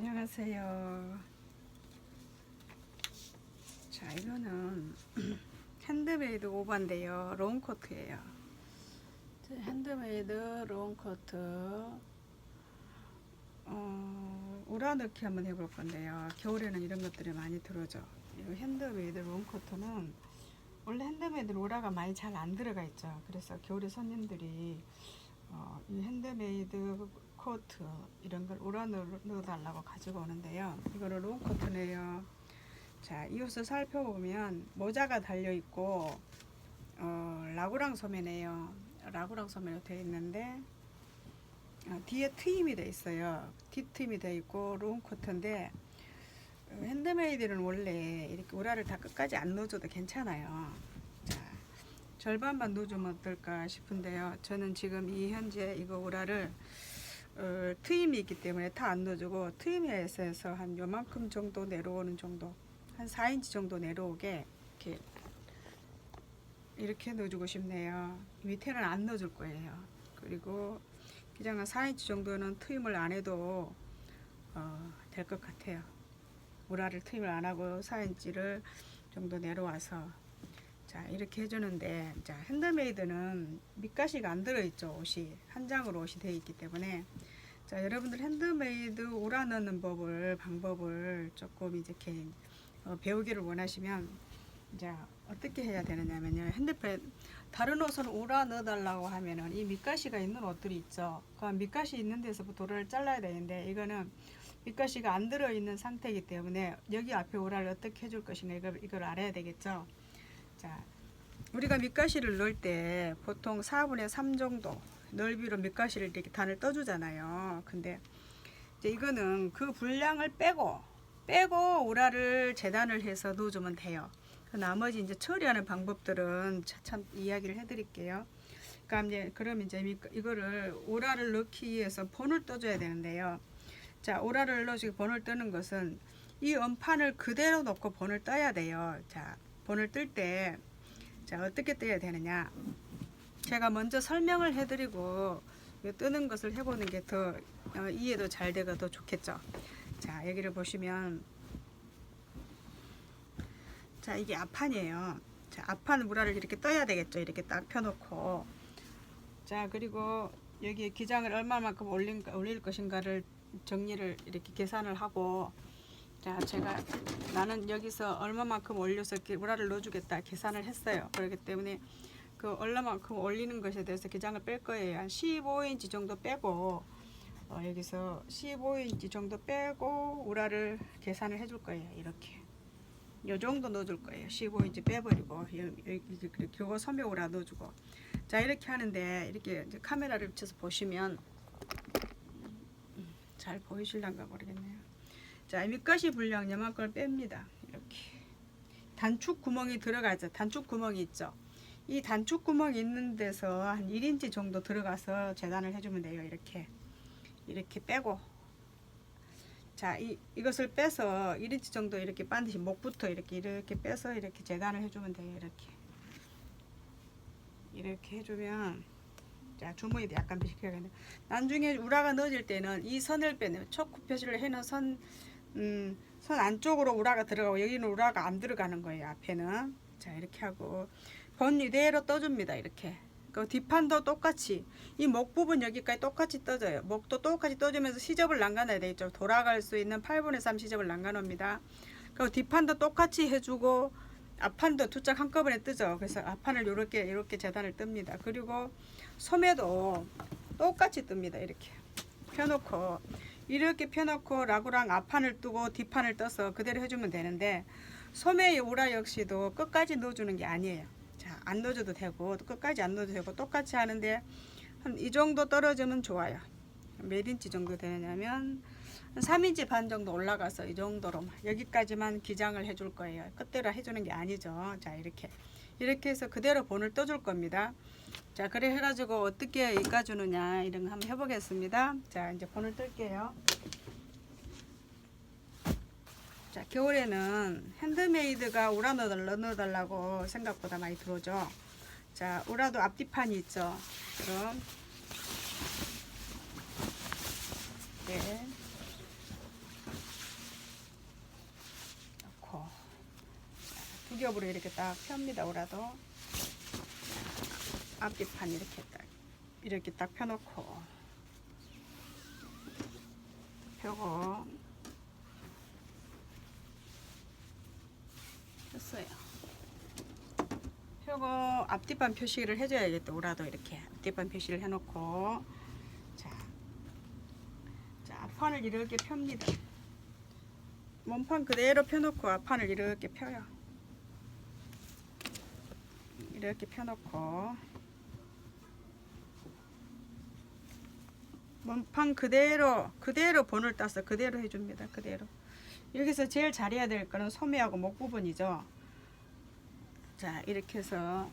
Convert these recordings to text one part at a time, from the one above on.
안녕하세요. 자, 이거는 핸드메이드 오버인데요. 롱코트예요. 핸드메이드 롱코트 우라 넣기 한번 해볼 건데요. 겨울에는 이런 것들이 많이 들어오죠. 이 핸드메이드 롱코트는 원래 핸드메이드 우라가 많이 잘 안 들어가 있죠. 그래서 겨울에 손님들이 이 핸드메이드 코트 이런 걸 우라 넣어달라고 가지고 오는데요. 이거는 롱코트네요. 자, 이 옷을 살펴보면 모자가 달려 있고 라구랑 소매네요. 라구랑 소매로 되어 있는데 뒤에 트임이 되어 있어요. 뒷트임이 되어 있고 롱코트인데 핸드메이드는 원래 이렇게 우라를 다 끝까지 안 넣어줘도 괜찮아요. 자, 절반만 넣어주면 어떨까 싶은데요. 저는 지금 이 현재 이거 우라를 트임이 있기 때문에 다 안 넣어주고 트임에서 한 요만큼 정도 내려오는 정도, 한 4인치 정도 내려오게 이렇게 넣어주고 싶네요. 밑에는 안 넣어줄 거예요. 그리고 기장은 4인치 정도는 트임을 안 해도 될 것 같아요. 우라를 트임을 안 하고 4인치를 정도 내려와서 자, 이렇게 해주는데, 자, 핸드메이드는 밑가시가 안 들어있죠. 옷이 한 장으로 옷이 되어 있기 때문에. 자, 여러분들 핸드메이드 우라 넣는 방법을 조금 이렇게 배우기를 원하시면 이제 어떻게 해야 되느냐면요. 다른 옷은 우라 넣어달라고 하면은 이 밑가시가 있는 옷들이 있죠. 그 밑가시 있는 데서부터 우라를 잘라야 되는데, 이거는 밑가시가 안 들어있는 상태이기 때문에 여기 앞에 우라를 어떻게 해줄 것인가 이걸 알아야 되겠죠. 자, 우리가 밑가시를 넣을 때 보통 4분의 3 정도 넓이로 밑가시를 이렇게 단을 떠주잖아요. 근데 이제 이거는 그 분량을 빼고 우라를 재단을 해서 넣어주면 돼요. 그 나머지 이제 처리하는 방법들은 참 이야기를 해드릴게요. 그럼 이제 이거를 우라를 넣기 위해서 본을 떠줘야 되는데요. 자, 우라를 넣으시고 본을 뜨는 것은 이 원판을 그대로 놓고 본을 떠야 돼요. 자, 본을 뜰 때 자, 어떻게 떠야 되느냐, 제가 먼저 설명을 해드리고 뜨는 것을 해보는 게 더 이해도 잘 되고 더 좋겠죠. 자, 여기를 보시면 자, 이게 앞판이에요. 자, 앞판 우라를 이렇게 떠야 되겠죠. 이렇게 딱 펴놓고, 자, 그리고 여기 기장을 얼마만큼 올릴 것인가를 정리를 이렇게 계산을 하고, 자, 나는 여기서 얼마만큼 올려서 우라를 넣어주겠다 계산을 했어요. 그렇기 때문에 그 얼마만큼 올리는 것에 대해서 기장을 뺄 거예요. 한 15인치 정도 빼고 여기서 15인치 정도 빼고 우라를 계산을 해줄 거예요. 이렇게 요 정도 넣어줄 거예요. 15인치 빼버리고 요거 소매 우라 넣어주고, 자, 이렇게 하는데 이렇게 이제 카메라를 비춰서 보시면 잘 보이실란가 모르겠네요. 자, 밑가시 분량 요만큼을 뺍니다. 이렇게 단축 구멍이 들어가죠. 단축 구멍이 있죠. 이 단축 구멍이 있는 데서 한 1인치 정도 들어가서 재단을 해주면 돼요. 이렇게 빼고, 자, 이것을 빼서 1인치 정도 이렇게 반드시 목부터 이렇게 빼서 이렇게 재단을 해주면 돼요. 이렇게 해주면, 자, 주머니도 약간 비켜야겠네. 나중에 우라가 넣어질 때는 이 선을 빼내요. 초크 표시를 해놓은 선 안쪽으로 우라가 들어가고 여기는 우라가 안 들어가는 거예요. 앞에는. 자, 이렇게 하고 본 이대로 떠줍니다. 이렇게. 그 뒷판도 똑같이 이 목 부분 여기까지 똑같이 떠져요. 목도 똑같이 떠주면서 시접을 난간해야 되겠죠. 돌아갈 수 있는 8분의 3 시접을 난간합니다. 그리고 뒷판도 똑같이 해주고 앞판도 두 짝 한꺼번에 뜨죠. 그래서 앞판을 이렇게 재단을 뜹니다. 그리고 소매도 똑같이 뜹니다. 이렇게 펴놓고 라구랑 앞판을 뜨고 뒷판을 떠서 그대로 해주면 되는데, 소매 우라 역시도 끝까지 넣어주는 게 아니에요. 자, 안 넣어줘도 되고 끝까지 안 넣어도 되고 똑같이 하는데, 한 이 정도 떨어지면 좋아요. 몇 인치 정도 되느냐면 한 3인치 반 정도 올라가서 이 정도로 여기까지만 기장을 해줄 거예요. 끝대로 해주는 게 아니죠. 자, 이렇게 해서 그대로 본을 떠줄 겁니다. 자, 그래 해가지고 어떻게 이까주느냐 이런 거 한번 해보겠습니다. 자, 이제 본을 뜰게요. 자, 겨울에는 핸드메이드가 우라 넣어달라고 생각보다 많이 들어오죠. 자, 우라도 앞뒤판이 있죠. 그럼 네, 겹으로 이렇게 딱 펴입니다. 오라도 앞뒤판 이렇게 딱 펴놓고 펴고 폈어요. 펴고 앞뒤판 표시를 해줘야겠다. 오라도 이렇게 앞뒤판 표시를 해놓고 자 앞판을 이렇게 펴입니다. 몸판 그대로 펴놓고 앞판을 이렇게 펴요. 이렇게 펴놓고 몸판 그대로 본을 따서 그대로 해줍니다. 그대로. 여기서 제일 잘해야 될 거는 소매하고 목 부분이죠. 자, 이렇게 해서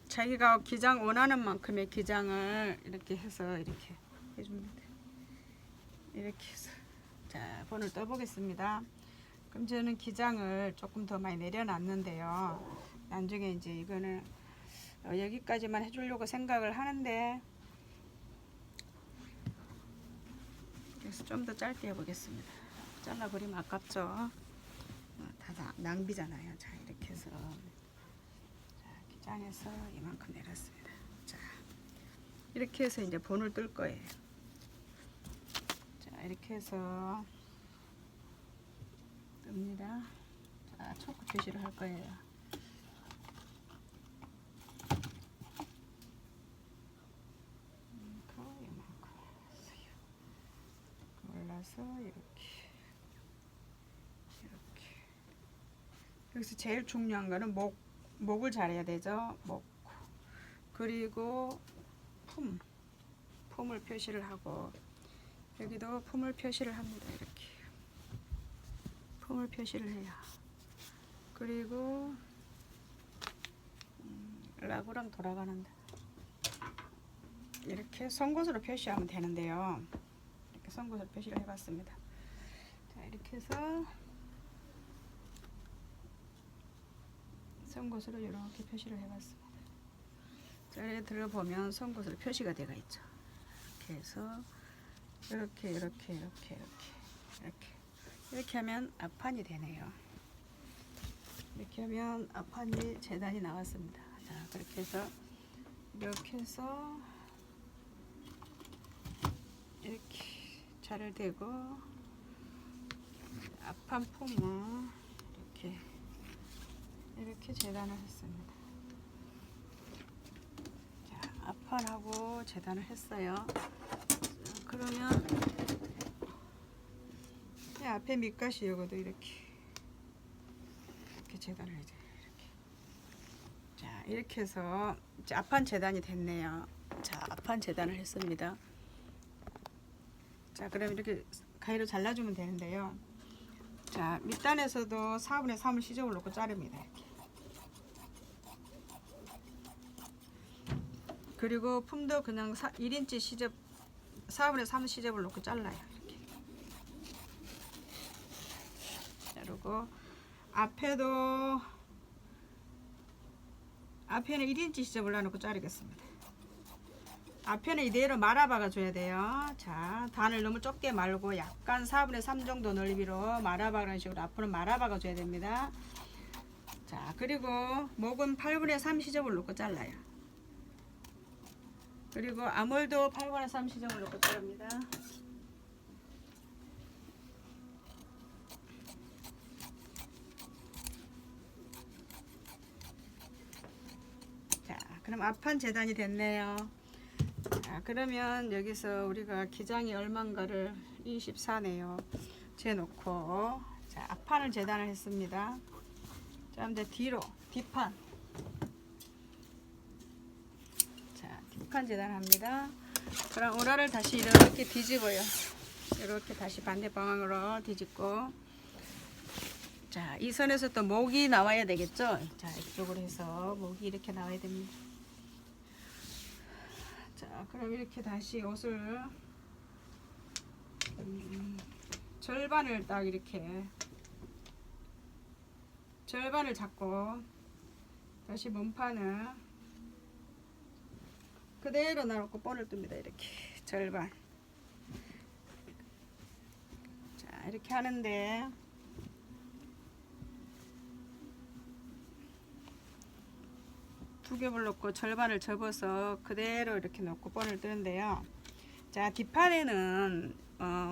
자기가 기장 원하는 만큼의 기장을 이렇게 해서 이렇게 해줍니다. 이렇게 해서 자, 본을 떠보겠습니다. 그럼 저는 기장을 조금 더 많이 내려놨는데요. 나중에 이제 이거는 여기까지만 해주려고 생각을 하는데 그래서 좀 더 짧게 해보겠습니다. 잘라버리면 아깝죠. 다 낭비잖아요. 자, 이렇게 해서 자, 기장에서 이만큼 내렸습니다. 자, 이렇게 해서 이제 본을 뜰 거예요. 자, 이렇게 해서 뜹니다. 자, 초크 표시를 할 거예요. 이렇게 여기서 제일 중요한 거는 목을 잘해야 되죠. 목 그리고 품을 표시를 하고 여기도 품을 표시를 합니다. 이렇게 품을 표시를 해요. 그리고 라구랑 돌아가는데 이렇게 송곳으로 표시하면 되는데요. 선곳으로 표시를 해봤습니다. 자, 이렇게 해서 선곳으로 이렇게 표시를 해봤습니다. 자, 이렇게 들어보면 선곳으로 표시가 되어 있죠. 이렇게 해서 이렇게 하면 앞판이 되네요. 이렇게 하면 앞판이 재단이 나왔습니다. 자, 그렇게 해서 이렇게 해서 이렇게 자를 대고 앞판 폼을 이렇게 재단을 했습니다. 자, 앞판하고 재단을 했어요. 자, 그러면 이 앞에 밑가시 요거도 이렇게 재단을 해줘요. 자, 이렇게 해서 이제 앞판 재단이 됐네요. 자, 앞판 재단을 했습니다. 자, 그럼 이렇게 가위로 잘라주면 되는데요. 자, 밑단에서도 4분의 3을 시접을 놓고 자릅니다. 이렇게. 그리고 품도 그냥 1인치 시접 4분의 3 시접을 놓고 잘라요. 이렇게. 자르고 앞에는 1인치 시접을 놔놓고 자르겠습니다. 앞에는 이대로 말아박아 줘야 돼요. 자, 단을 너무 좁게 말고 약간 4분의 3 정도 넓이로 말아박는 식으로 앞으로 말아박아 줘야 됩니다. 자, 그리고 목은 8분의 3 시접을 놓고 잘라요. 그리고 아몰도 8분의 3 시접을 놓고 자릅니다. 자, 그럼 앞판 재단이 됐네요. 자, 그러면 여기서 우리가 기장이 얼마인가를 24네요. 재놓고 자, 앞판을 재단을 했습니다. 자, 이제 뒷판. 자, 뒷판 재단합니다. 그럼 오라를 다시 이렇게 뒤집어요. 이렇게 다시 반대 방향으로 뒤집고 자, 이 선에서 또 목이 나와야 되겠죠? 자, 이쪽으로 해서 목이 이렇게 나와야 됩니다. 자, 그럼 이렇게 다시 옷을 절반을 딱 이렇게 절반을 잡고 다시 몸판을 그대로 놔놓고 본을 뜹니다. 이렇게 절반. 자, 이렇게 하는데 두 겹을 놓고 절반을 접어서 그대로 이렇게 놓고 본을 뜨는데요. 자, 뒷판에는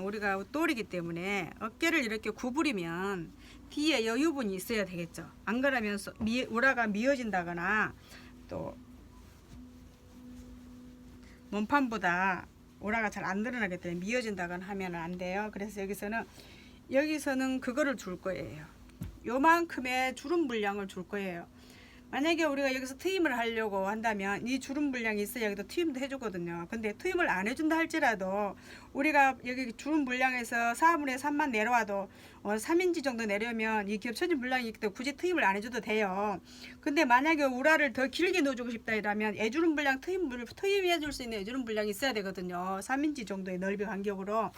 우리가 돌이기 때문에 어깨를 이렇게 구부리면 뒤에 여유분이 있어야 되겠죠. 안 그러면 우라가 미어진다거나 또 몸판보다 우라가 잘 안 드러나기 때문에 미어진다거나 하면 안 돼요. 그래서 여기서는 그거를 줄 거예요. 요만큼의 주름 분량을 줄 거예요. 만약에 우리가 여기서 트임을 하려고 한다면 이 주름 분량이 있어야 여기도 트임도 해주거든요. 근데 트임을 안 해준다 할지라도 우리가 여기 주름 분량에서 4분의 3만 내려와도 3인치 정도 내려면 이 겹쳐진 분량이 있기 때문에 굳이 트임을 안 해줘도 돼요. 근데 만약에 우라를 더 길게 넣어주고 싶다 이러면 애주름 분량 트임해줄 수 있는 애주름 분량이 있어야 되거든요. 3인치 정도의 넓이 간격으로.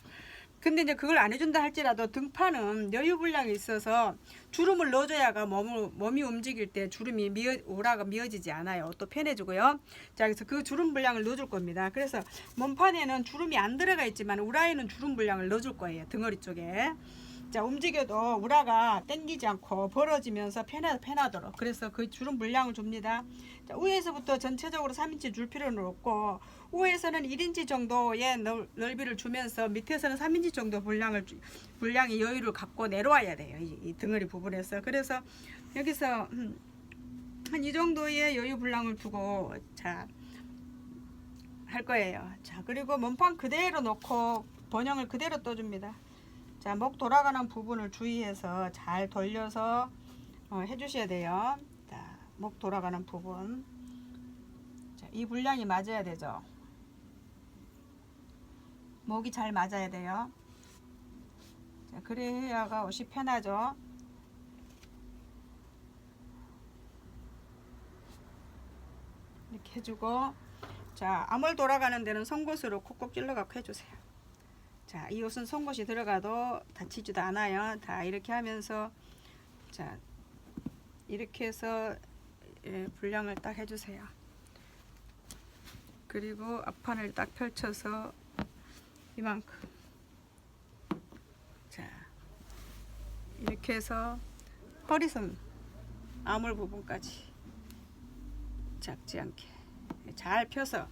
근데 이제 그걸 안 해준다 할지라도 등판은 여유 분량이 있어서 주름을 넣어줘야가 몸이 움직일 때 주름이 우라가 미어지지 않아요. 또 편해지고요. 자, 그래서 그 주름 분량을 넣어줄 겁니다. 그래서 몸판에는 주름이 안 들어가 있지만 우라에는 주름 분량을 넣어줄 거예요. 등허리 쪽에. 자, 움직여도 우라가 당기지 않고 벌어지면서 편하도록. 그래서 그 주름 분량을 줍니다. 자, 위에서부터 전체적으로 3인치 줄 필요는 없고 위에서는 1인치 정도의 넓이를 주면서 밑에서는 3인치 정도 분량의 여유를 갖고 내려와야 돼요. 이 등허리 부분에서. 그래서 여기서 한 이 정도의 여유 분량을 두고 자, 할 거예요. 자, 그리고 몸판 그대로 놓고 번영을 그대로 떠줍니다. 자, 목 돌아가는 부분을 주의해서 잘 돌려서 해주셔야 돼요. 자, 목 돌아가는 부분. 자, 이 분량이 맞아야 되죠. 목이 잘 맞아야 돼요. 자, 그래야가 옷이 편하죠. 이렇게 해주고, 자, 암홀 돌아가는 데는 송곳으로 콕콕 찔러갖고 해주세요. 자, 이 옷은 송곳이 들어가도 다치지도 않아요. 다 이렇게 하면서, 자, 이렇게 해서 분량을 딱 해주세요. 그리고 앞판을 딱 펼쳐서 이만큼. 자, 이렇게 해서 허리선 암홀 부분까지 작지 않게 잘 펴서,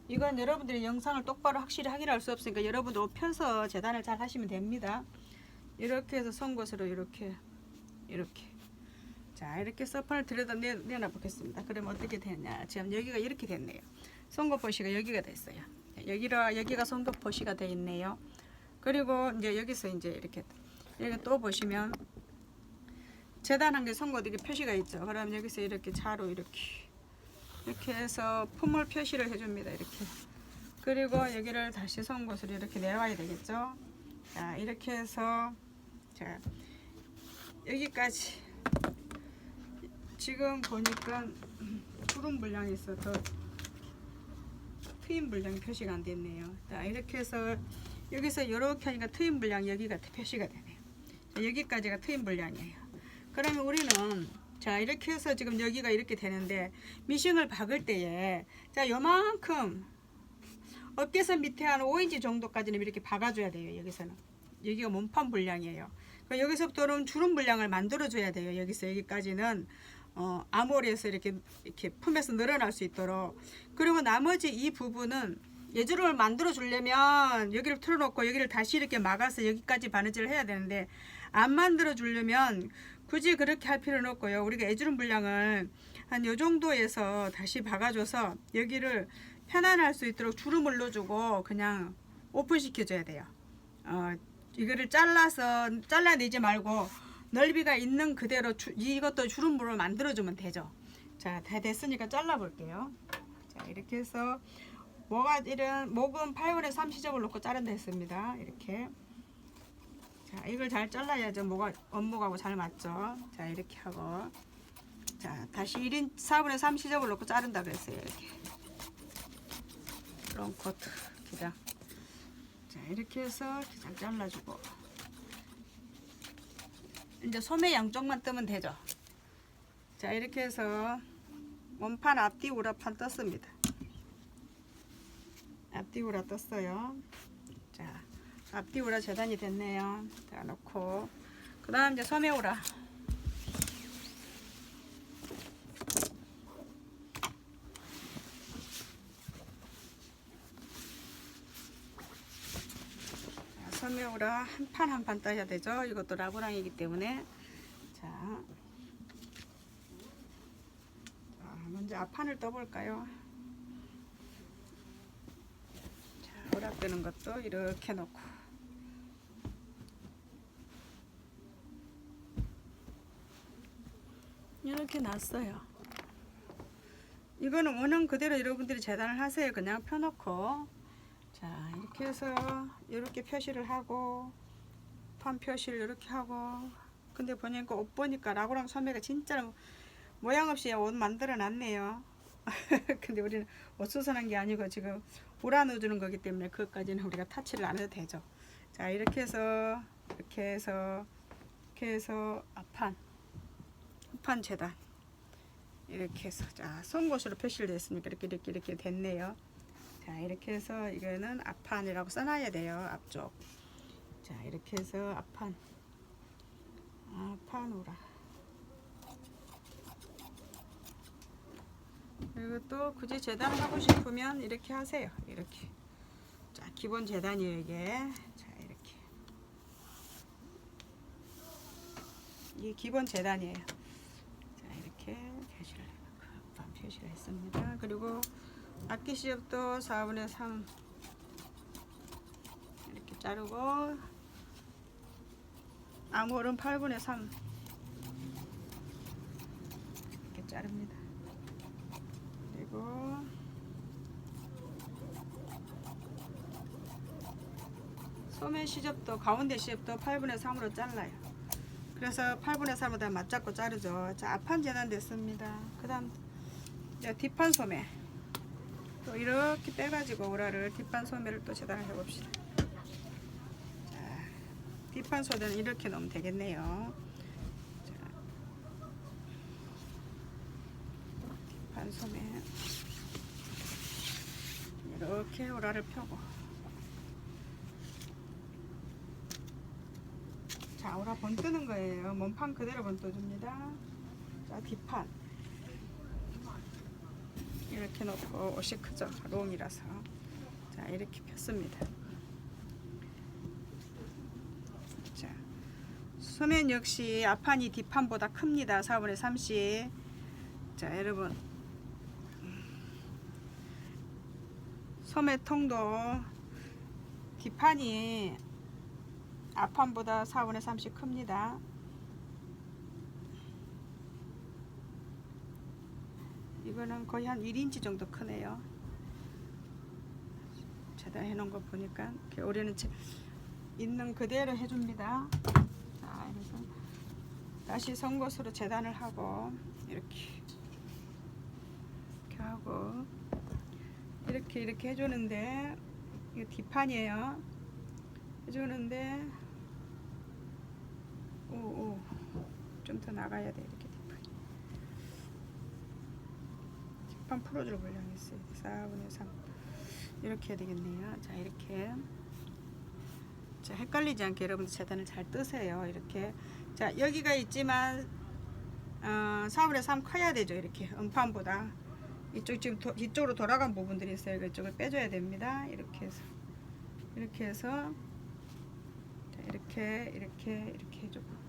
이건 여러분들이 영상을 똑바로 확실히 확인할 수 없으니까 여러분도 펴서 재단을 잘 하시면 됩니다. 이렇게 해서 송곳으로 이렇게 자, 이렇게 서판을 들여다 내놔 보겠습니다. 그러면 어떻게 됐냐. 지금 여기가 이렇게 됐네요. 송곳 보시가 여기가 됐어요. 여기가 송곳 보시가 돼 있네요. 그리고 이제 여기서 이제 이렇게 또 보시면 재단한 게 송곳 이렇게 표시가 있죠. 그럼 여기서 이렇게 자로 이렇게 해서 품을 표시를 해줍니다. 이렇게. 그리고 여기를 다시 송곳으로 이렇게 내와야 되겠죠. 자, 이렇게 해서 자, 여기까지. 지금 보니까 주름 분량이 있어서 트임 분량이 표시가 안 됐네요. 자, 이렇게 해서 여기서 이렇게 하니까 트임 분량 여기가 표시가 되네요. 자, 여기까지가 트임 분량이에요. 그러면 우리는 자, 이렇게 해서 지금 여기가 이렇게 되는데 미싱을 박을 때에 자, 요만큼 어깨선 밑에 한 5인치 정도까지는 이렇게 박아줘야 돼요. 여기서는 여기가 몸판 분량이에요. 여기서부터는 주름 분량을 만들어 줘야 돼요. 여기서 여기까지는 암홀에서 이렇게 품에서 늘어날 수 있도록. 그리고 나머지 이 부분은 예주름을 만들어 주려면 여기를 틀어놓고 여기를 다시 이렇게 막아서 여기까지 바느질을 해야 되는데 안 만들어 주려면 굳이 그렇게 할 필요는 없고요. 우리가 예주름 분량을 한 요 정도에서 다시 박아줘서 여기를 편안할 수 있도록 주름을 넣어주고 그냥 오픈시켜 줘야 돼요. 이거를 잘라내지 말고 넓이가 있는 그대로 이것도 주름으로 만들어주면 되죠. 자, 다 됐으니까 잘라 볼게요. 자, 이렇게 해서 목은 8분의 3 시접을 놓고 자른다 했습니다. 이렇게. 자, 이걸 잘 잘라야죠. 원목하고 잘 맞죠. 자, 이렇게 하고. 자, 다시 4분의 3 시접을 놓고 자른다 그랬어요. 이렇게. 롱코트 기장. 자, 이렇게 해서 기장 잘라주고. 이제 소매 양쪽만 뜨면 되죠. 자, 이렇게 해서 몸판 앞뒤 우라판 떴습니다. 앞뒤 우라 떴어요. 자, 앞뒤 우라 재단이 됐네요. 자, 놓고 그 다음 이제 소매 우라. 소매 우라 한 판 한 판 따야 되죠. 이것도 라브랑이기 때문에. 자, 먼저 앞판을 떠볼까요? 자, 우라 뜨는 것도 이렇게 놓고 이렇게 놨어요. 이거는 원하는 그대로 여러분들이 재단을 하세요. 그냥 펴놓고. 자, 이렇게 해서 이렇게 표시를 하고 판 표시를 이렇게 하고. 근데 보니까 옷 보니까 라구랑 소매가 진짜로 모양 없이 옷 만들어 놨네요. 근데 우리는 옷 수선한 게 아니고 지금 우라 넣어주는 거기 때문에 그것까지는 우리가 타치를 안 해도 되죠. 자, 이렇게 해서 이렇게 해서 앞판 후판 재단 이렇게 해서, 자, 송곳으로 표시를 됐으니까 이렇게 됐네요. 자, 이렇게 해서 이거는 앞판이라고 써놔야 돼요. 앞쪽. 자, 이렇게 해서 앞판 우라. 그리고 또 굳이 재단을 하고 싶으면 이렇게 하세요. 이렇게. 자, 기본 재단이에요, 이게. 자, 이렇게. 이게 기본 재단이에요. 자, 이렇게 표시를 해놓고 표시를 했습니다. 그리고 앞뒤 시접도 4분의 3 이렇게 자르고 암홀은 8분의 3 이렇게 자릅니다. 그리고 소매 시접도 가운데 시접도 8분의 3으로 잘라요. 그래서 8분의 3으로 다 맞잡고 자르죠. 자, 앞판 재단 됐습니다. 그 다음 뒷판 소매 또 이렇게 빼가지고 우라를 뒷판 소매를 또 재단을 해봅시다. 자, 뒷판 소매는 이렇게 넣으면 되겠네요. 자, 뒷판 소매 이렇게 우라를 펴고, 자, 우라 번 뜨는 거예요. 몸판 그대로 번 떠줍니다. 자, 뒷판 이렇게 놓고 옷이 크죠. 롱이라서. 자, 이렇게 폈습니다. 자, 소면 역시 앞판이 뒷판보다 큽니다. 4분의 30. 자, 여러분 소매통도 뒷판이 앞판보다 4분의 30 큽니다. 이거는 거의 한 1인치 정도 크네요. 재단해 놓은 거 보니까 우리는 있는 그대로 해줍니다. 자, 그래서 다시 송곳으로 재단을 하고 이렇게 하고 이렇게 해주는데, 이거 뒷판이에요. 해주는데 좀 더 나가야 돼. 이렇게 뒷판 풀어줄 분량이 있어요. 4분의 3 이렇게 해야 되겠네요. 자, 이렇게. 자, 헷갈리지 않게 여러분들 재단을 잘 뜨세요. 이렇게. 자, 여기가 있지만 4분의 3 커야 되죠. 이렇게 음판보다 이쪽 지금 뒤쪽으로 돌아간 부분들이 있어요. 이쪽을 빼줘야 됩니다. 이렇게 해서 자, 이렇게 해주고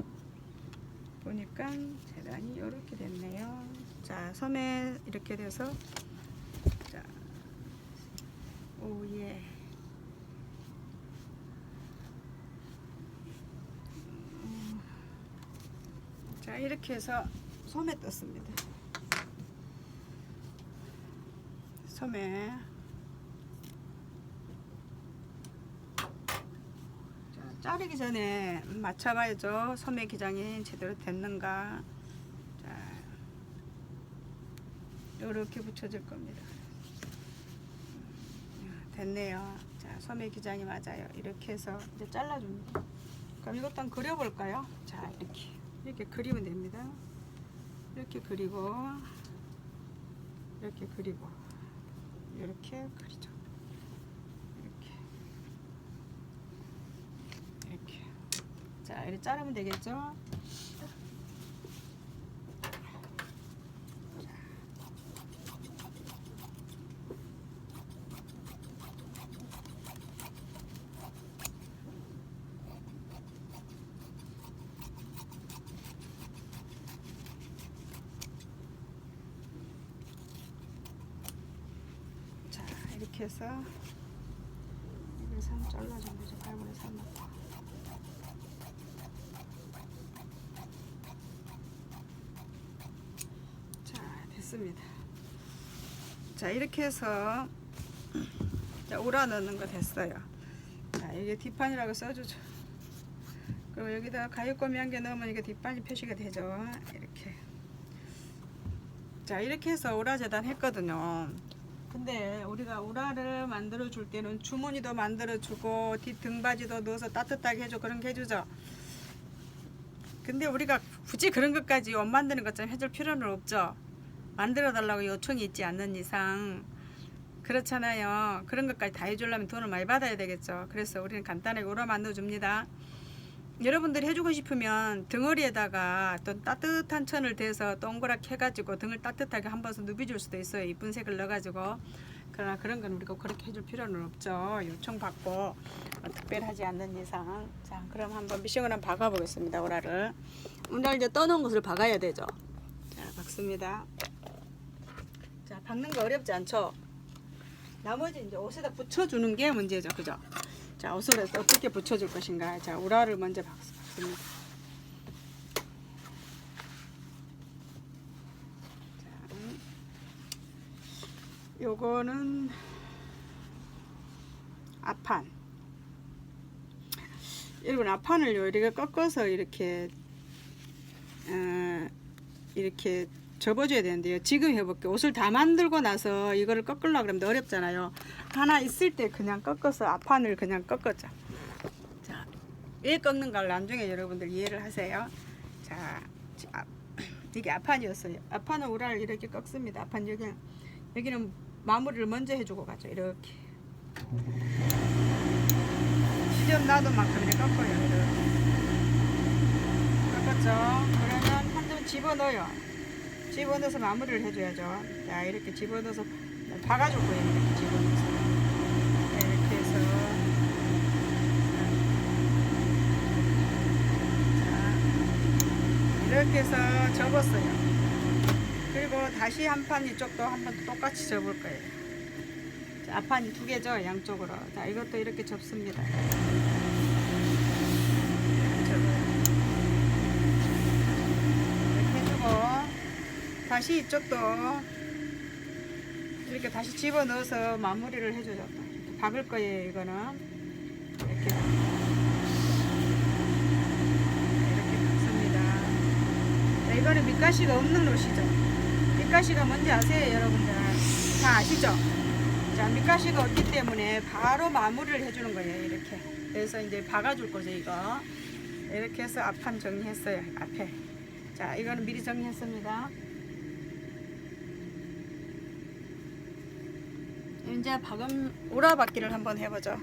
보니까 재단이 이렇게 됐네요. 자, 소매 이렇게 돼서, 자, 오예. 자, 이렇게 해서 소매 떴습니다. 소매. 자, 자르기 전에 맞춰봐야죠. 소매 기장이 제대로 됐는가. 자, 이렇게 붙여줄 겁니다. 됐네요. 자, 소매 기장이 맞아요. 이렇게 해서 이제 잘라줍니다. 그럼 이것도 한번 그려볼까요? 자, 이렇게 그리면 됩니다. 이렇게 그리고 이렇게 그리죠. 이렇게 자르면 되겠죠. 이렇게 해서 이걸 3 잘라주면 되죠. 8분의 3 넣고. 자, 됐습니다. 자, 이렇게 해서 자, 우라 넣는 거 됐어요. 자, 이게 뒷판이라고 써주죠. 그리고 여기다 가위꼬미 한 개 넣으면 이게 뒷판이 표시가 되죠. 이렇게. 자, 이렇게 해서 우라 재단 했거든요. 근데 우리가 우라를 만들어 줄 때는 주머니도 만들어 주고 뒷 등받이도 넣어서 따뜻하게 해줘, 그런 게 해주죠. 근데 우리가 굳이 그런 것까지 옷 만드는 것처럼 해줄 필요는 없죠. 만들어 달라고 요청이 있지 않는 이상. 그렇잖아요. 그런 것까지 다 해주려면 돈을 많이 받아야 되겠죠. 그래서 우리는 간단하게 우라 만들어 줍니다. 여러분들이 해주고 싶으면 등허리에다가 또 따뜻한 천을 대서 동그랗게 해가지고 등을 따뜻하게 한 번씩 누비줄 수도 있어요. 이쁜 색을 넣어가지고. 그러나 그런 건 우리가 그렇게 해줄 필요는 없죠. 요청받고 특별하지 않는 이상. 자, 그럼 한번 미싱을 한번 박아보겠습니다. 우라를. 우라를 이제 떠놓은 것을 박아야 되죠. 자, 박습니다. 자, 박는 거 어렵지 않죠? 나머지 이제 옷에다 붙여주는 게 문제죠. 그죠? 자, 옷을 어떻게 붙여줄 것인가. 자, 우라를 먼저 박습니다. 자, 요거는 앞판. 여러분, 앞판을요, 이렇게 꺾어서 이렇게 이렇게 접어줘야 되는데요. 지금 해볼게요. 옷을 다 만들고 나서 이거를 꺾으려고 그러면 어렵잖아요. 하나 있을 때 그냥 꺾어서 앞판을 그냥 꺾었죠. 자, 왜 꺾는가를 나중에 여러분들 이해를 하세요. 자, 이게 앞판이었어요. 앞판은 우라를 이렇게 꺾습니다. 앞판 여기는 마무리를 먼저 해주고 가죠. 이렇게 시접 놔둔 만큼 이렇게 꺾어요. 이렇게 꺾었죠. 그러면 한 점 집어넣어요. 집어넣어서 마무리를 해줘야죠. 자, 이렇게 집어넣어서 박아줄 거예요. 이렇게 집어넣어서. 이렇게 해서. 자, 이렇게 해서 접었어요. 그리고 다시 한 판 이쪽도 한 번 똑같이 접을 거예요. 자, 앞판이 2개죠. 양쪽으로. 자, 이것도 이렇게 접습니다. 이렇게 해주고. 다시 이쪽도 이렇게 다시 집어넣어서 마무리를 해주죠. 이렇게 박을 거예요. 이거는 이렇게 박습니다. 자, 이거는 밑가시가 없는 옷이죠. 밑가시가 뭔지 아세요, 여러분들? 다 아시죠? 자, 밑가시가 없기 때문에 바로 마무리를 해주는 거예요. 이렇게. 그래서 이제 박아줄 거죠, 이거. 이렇게 해서 앞판 정리했어요. 앞에. 자, 이거는 미리 정리했습니다. 이제 우라박기를 한번 해보죠.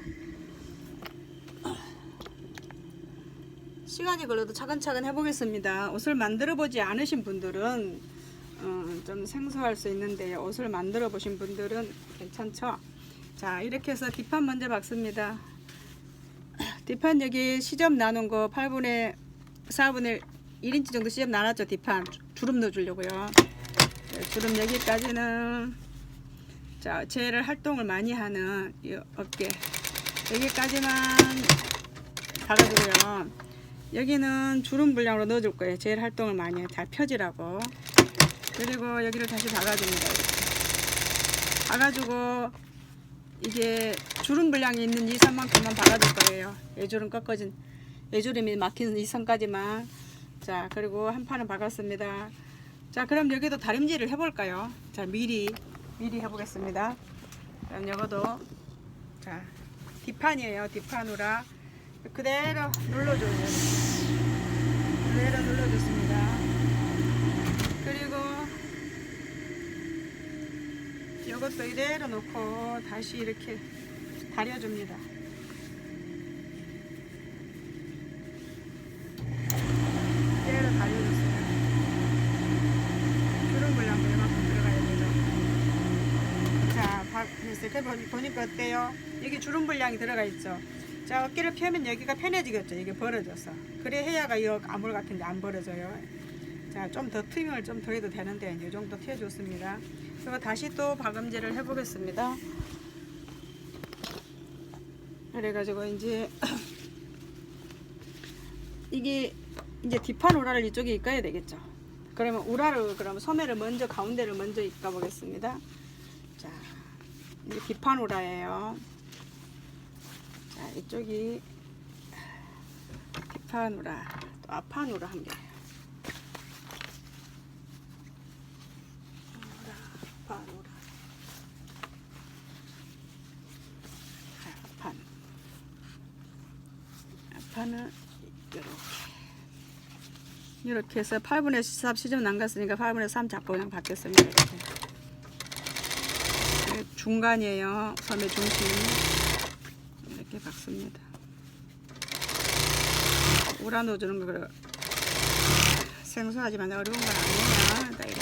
시간이 걸려도 차근차근 해보겠습니다. 옷을 만들어 보지 않으신 분들은 좀 생소할 수 있는데 옷을 만들어 보신 분들은 괜찮죠. 자, 이렇게 해서 뒷판 먼저 박습니다. 뒷판 여기 시접 나눈 거 8분의 4분의 1인치 정도 시접 나눴죠. 뒷판 주름 넣어 주려고요. 주름 여기까지는 자, 쟤를 활동을 많이 하는 이 어깨 여기까지만 박아주고요. 여기는 주름 분량으로 넣어줄 거예요. 쟤를 활동을 많이 해. 잘 펴지라고. 그리고 여기를 다시 박아줍니다. 이렇게 박아주고 이게 주름 분량이 있는 이 선만큼만 박아줄 거예요. 예주름 꺾어진 예주름이 막힌 이 선까지만. 자, 그리고 한 판은 박았습니다. 자, 그럼 여기도 다림질을 해볼까요? 자, 미리 해보겠습니다. 그럼 이것도 자, 뒷판이에요. 뒷판으로 그대로 눌러줘요. 그대로 눌러줬습니다. 그리고 이것도 이대로 놓고 다시 이렇게 다려줍니다. 이렇게 보니까 어때요? 여기 주름 분량이 들어가 있죠. 자, 어깨를 펴면 여기가 편해지겠죠. 이게 벌어져서. 그래 해야가 이 아몰 같은 게 안 벌어져요. 자, 좀 더 트임을 좀 더 해도 되는데 이 정도 튀어줬습니다. 그리고 다시 또 박음질을 해보겠습니다. 그래가지고 이제 이게 이제 뒷판 우라를 이쪽에 입가야 되겠죠. 그러면 우라를 그러면 소매를 먼저 가운데를 먼저 입가 보겠습니다. 자, 이게 뒷판 우라예요. 자, 이쪽이 뒷판 우라, 또 앞판 우라 한 개예요. 앞판 우라. 자, 앞판은 이렇게 해서 8분의 13 시점 남갔으니까 8분의 3 잡고 그냥 받겠습니다. 이렇게. 중간이에요. 소매 중심. 이렇게 박습니다. 우라 넣어주는 거 생소하지만 어려운 건 아니에요. 이렇게.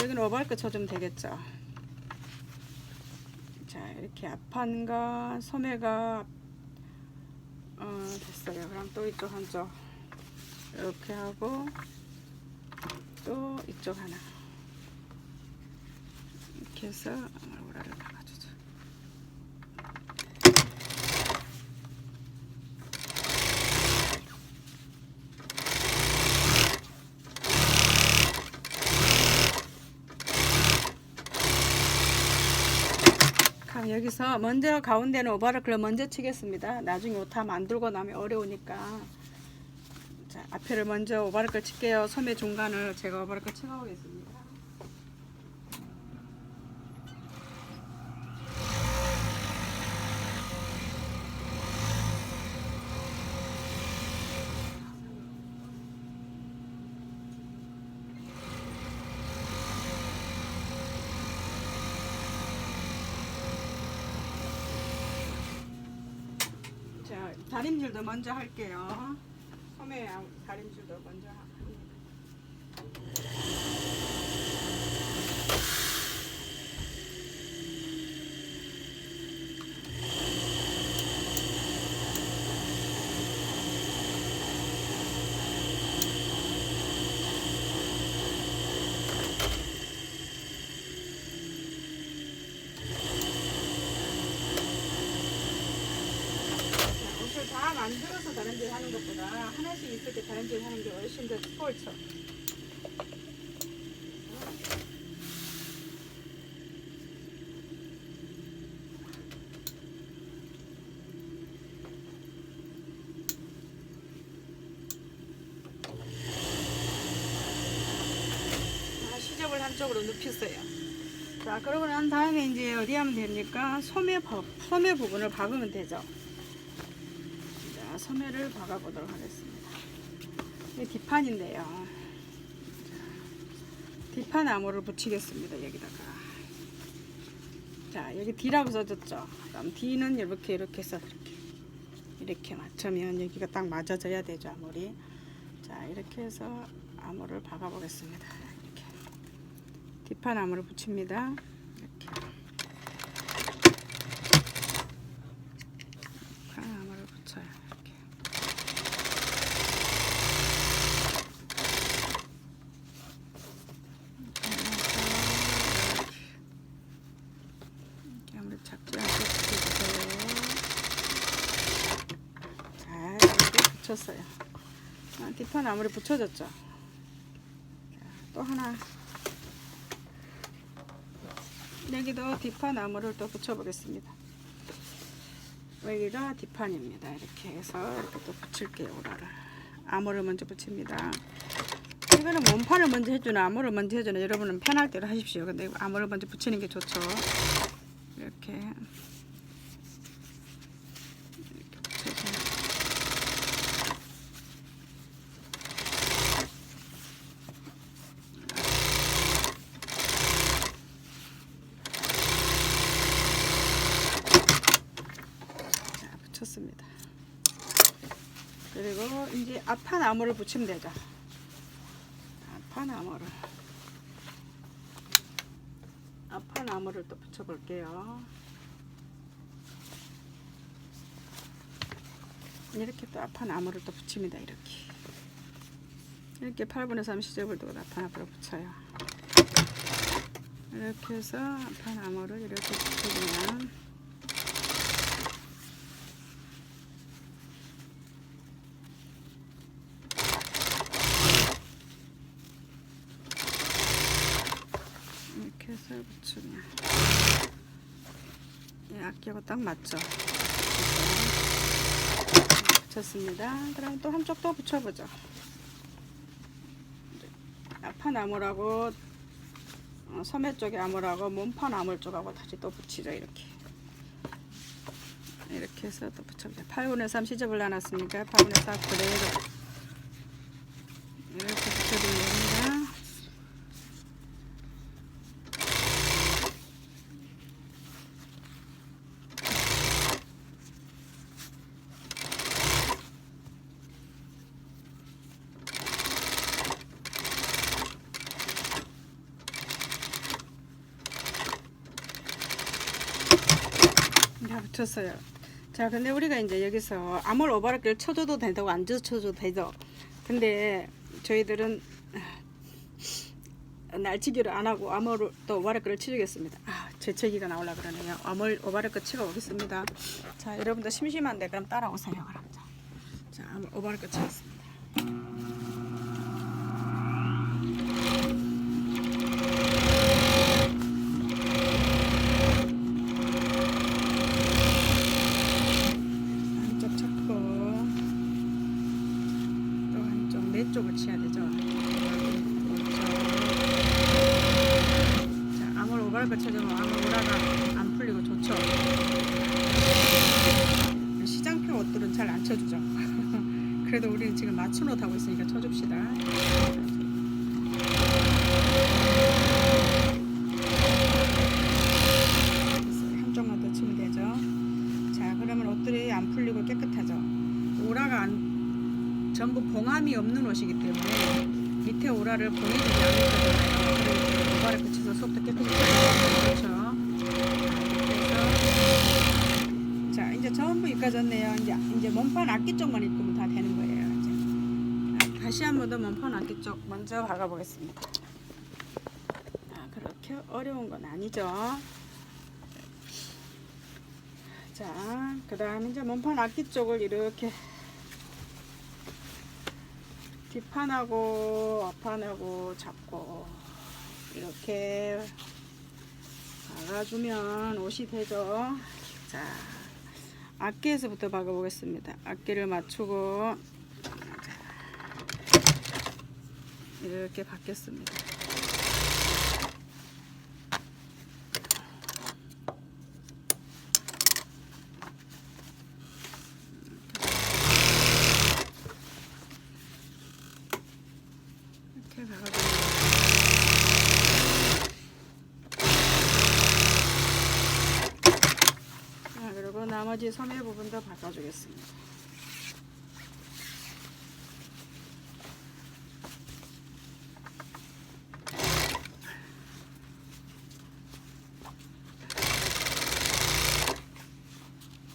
여기는 오버할거 쳐주면 되겠죠. 자, 이렇게 앞판과 소매가 됐어요. 그럼 또 이쪽 한쪽 이렇게 하고 또 이쪽 하나 이렇게 해서 우라를 박아주죠. 그럼 여기서 먼저 가운데는 오버로크를 먼저 치겠습니다. 나중에 오타 만들고 나면 어려우니까. 자, 앞에를 먼저 오버로크를 칠게요. 소매 중간을 제가 오버로크를 쳐보겠습니다. 자, 다림질도 먼저 할게요. 소매 다림질도 먼저 합니다. 다 만들어서 다른질 하는 것보다 하나씩 있을 때 다른질 하는 게 훨씬 더 스포츠. 시접을 한쪽으로 눕혔어요. 자, 그러고 난 다음에 이제 어디 하면 됩니까? 소매 부분을 박으면 되죠. 소매를 박아보도록 하겠습니다. 이게 뒷판인데요. 뒷판 암호를 붙이겠습니다. 여기다가. 자, 여기 D라고 써졌죠. 그럼 D는 이렇게 해서 이렇게 맞추면 여기가 딱 맞아져야 되죠. 암호리. 자, 이렇게 해서 암호를 박아보겠습니다. 이렇게 뒷판 암호를 붙입니다. 이렇게. 암호를 붙여요. 작지 않게 붙여주세요. 자, 이렇게 붙였어요. 뒷판 아무리 붙여졌죠. 자, 또 하나 여기도 뒷판 나무를 또 붙여보겠습니다. 여기가 뒷판입니다. 이렇게 해서 이렇게 또 붙일게요. 우라를 암호를 먼저 붙입니다. 이거는 몸판을 먼저 해주나 암호를 먼저 해주나 여러분은 편할 대로 하십시오. 근데 암호를 먼저 붙이는 게 좋죠. 이렇게 붙여서 자, 붙였습니다. 그리고 이제 앞판 암호를 붙이면 되죠. 앞판 암호를 아파나무를 또 붙여볼게요. 이렇게 또 아파나무를 또 붙입니다. 이렇게 8분의 3 시접을 두고 아파나무를 붙여요. 이렇게 해서 아파나무를 이렇게 붙여주면 이렇게 해서 붙이면 이 앞뒤하고 딱 맞죠? 붙였습니다. 그럼 또 한쪽 또 붙여보죠. 아파나무라고 섬에 쪽에 나무라고 몸파 나물 쪽하고 다시 또 붙이죠. 이렇게 해서 또 붙여보죠. 8분의 3 시접을 나눴으니까 8분의 4 그대로 이렇게 붙여주면 됩니다. 다 붙였어요. 자, 근데 우리가 이제 여기서 암홀 오바락기를 쳐줘도 된다고 안 쳐줘도 되죠. 근데 저희들은 날치기를 안 하고 암홀 또 오바락기를 치주겠습니다. 재채기가 나오려 그러네요. 암홀 오바락기 치고 오겠습니다. 자, 여러분들 심심한데 그럼 따라오세요. 그럼 자, 암홀 오바락기 치겠습니다. 쪽을 치야 되죠. 자, 암홀 오바락기 쳐주면 암홀 오라가 안 풀리고 좋죠. 시장표 옷들은 잘 안 쳐주죠. 그래도 우리는 지금 맞춤 옷 하고 있으니까 쳐줍시다. 한쪽만 더 치면 되죠. 자, 그러면 옷들이 안 풀리고 깨끗하죠. 오라가 안 전부 봉함이 없는 옷이기 때문에 밑에 오라를 봉해주지 않을 거잖아요. 그래서 오바를 붙여서 속도 깨끗이 그렇죠. 그래서 자, 이제 전부 입가졌네요. 이제 몸판 앞뒤 쪽만 입으면 다 되는 거예요. 이제 다시 한 번 더 몸판 앞뒤 쪽 먼저 박아 보겠습니다. 그렇게 어려운 건 아니죠. 자, 그 다음 이제 몸판 앞뒤 쪽을 이렇게 뒷판하고 앞판하고 잡고 이렇게 박아주면 옷이 되죠. 자, 앞뒤에서부터 박아보겠습니다. 앞뒤를 맞추고 이렇게 박겠습니다. 이렇게 박아줍니다. 자, 그리고 나머지 소매 부분도 바꿔주겠습니다.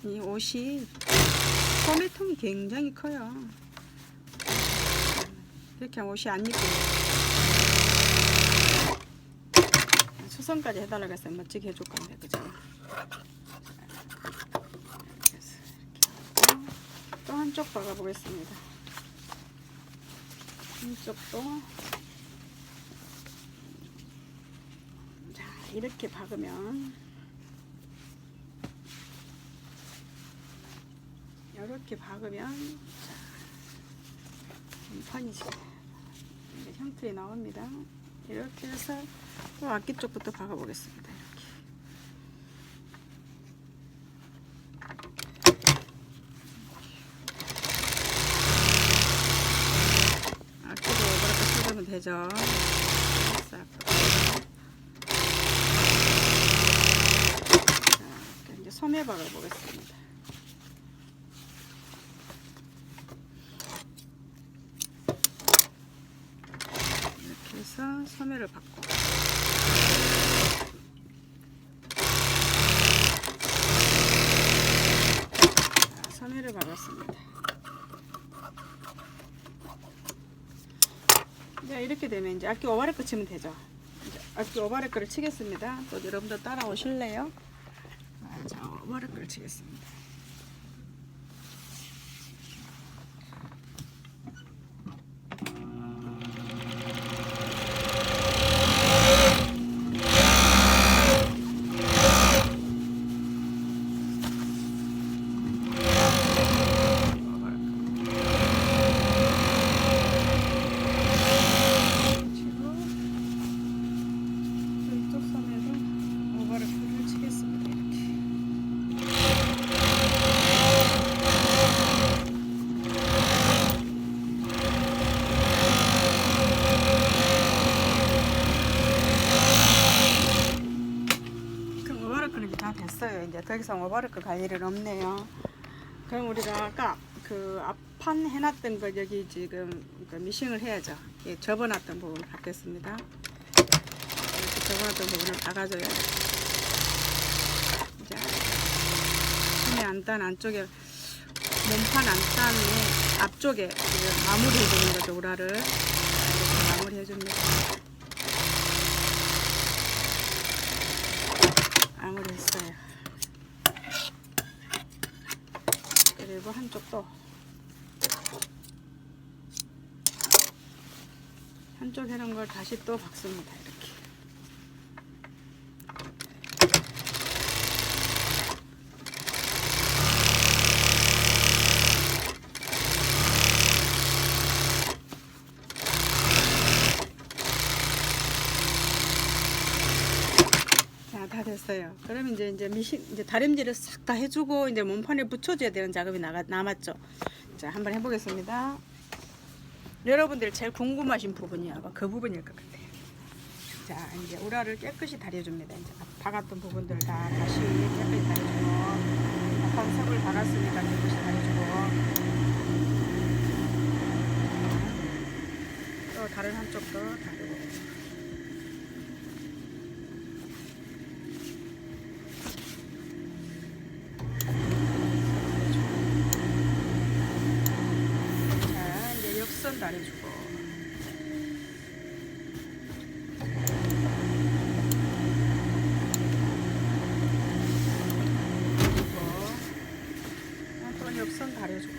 이 옷이 소매통이 굉장히 커요. 이렇게 하면 옷이 안 입고 수선까지 해달라고 해서 멋지게 해줄 건데, 그죠? 또 한쪽 박아보겠습니다. 한쪽도 자, 이렇게 박으면 이렇게 박으면 자, 판이지 이제 형틀이 나옵니다. 이렇게 해서 또 앞뒤 쪽부터 박아 보겠습니다. 이렇게 앞뒤도 그렇게 쳐주면 되죠. 싹. 자, 이제 소매 박아 보겠습니다. 소매를 받고 달았습니다. 이제 이렇게 되면 이제 악기 오바레크 치면 되죠. 이제 악기 오바레크를 치겠습니다. 또 여러분들 따라오실래요? 자, 오바레크를 치겠습니다. 됐어요. 이제 더 이상 오버로크 갈 일은 없네요. 그럼 우리가 아까 그 앞판 해놨던 거 여기 지금 그 미싱을 해야죠. 예, 접어놨던 부분을 받겠습니다. 이렇게 접어놨던 부분을 박아줘요. 자, 손의 안단 안쪽에 몸판 안단의 앞쪽에 지금 마무리 해주는 거죠. 우라를 이렇게 마무리 해줍니다. 마무리했어요. 그리고 한쪽도 한쪽 해놓은 걸 다시 또 박습니다. 이렇게. 다 됐어요. 그러면 이제 미싱 이제 다림질을 싹 다 해주고 이제 몸판에 붙여줘야 되는 작업이 남았죠. 자, 한번 해보겠습니다. 여러분들 제일 궁금하신 부분이 아마 그 부분일 것 같아요. 자, 이제 우라를 깨끗이 다려줍니다. 이제 박았던 부분들 다 다시 깨끗이 다려주고, 약간 석을 박았으니까 깨끗이 다려주고, 또 다른 한쪽도 다르고. 다려주고 또 옆선 다려주고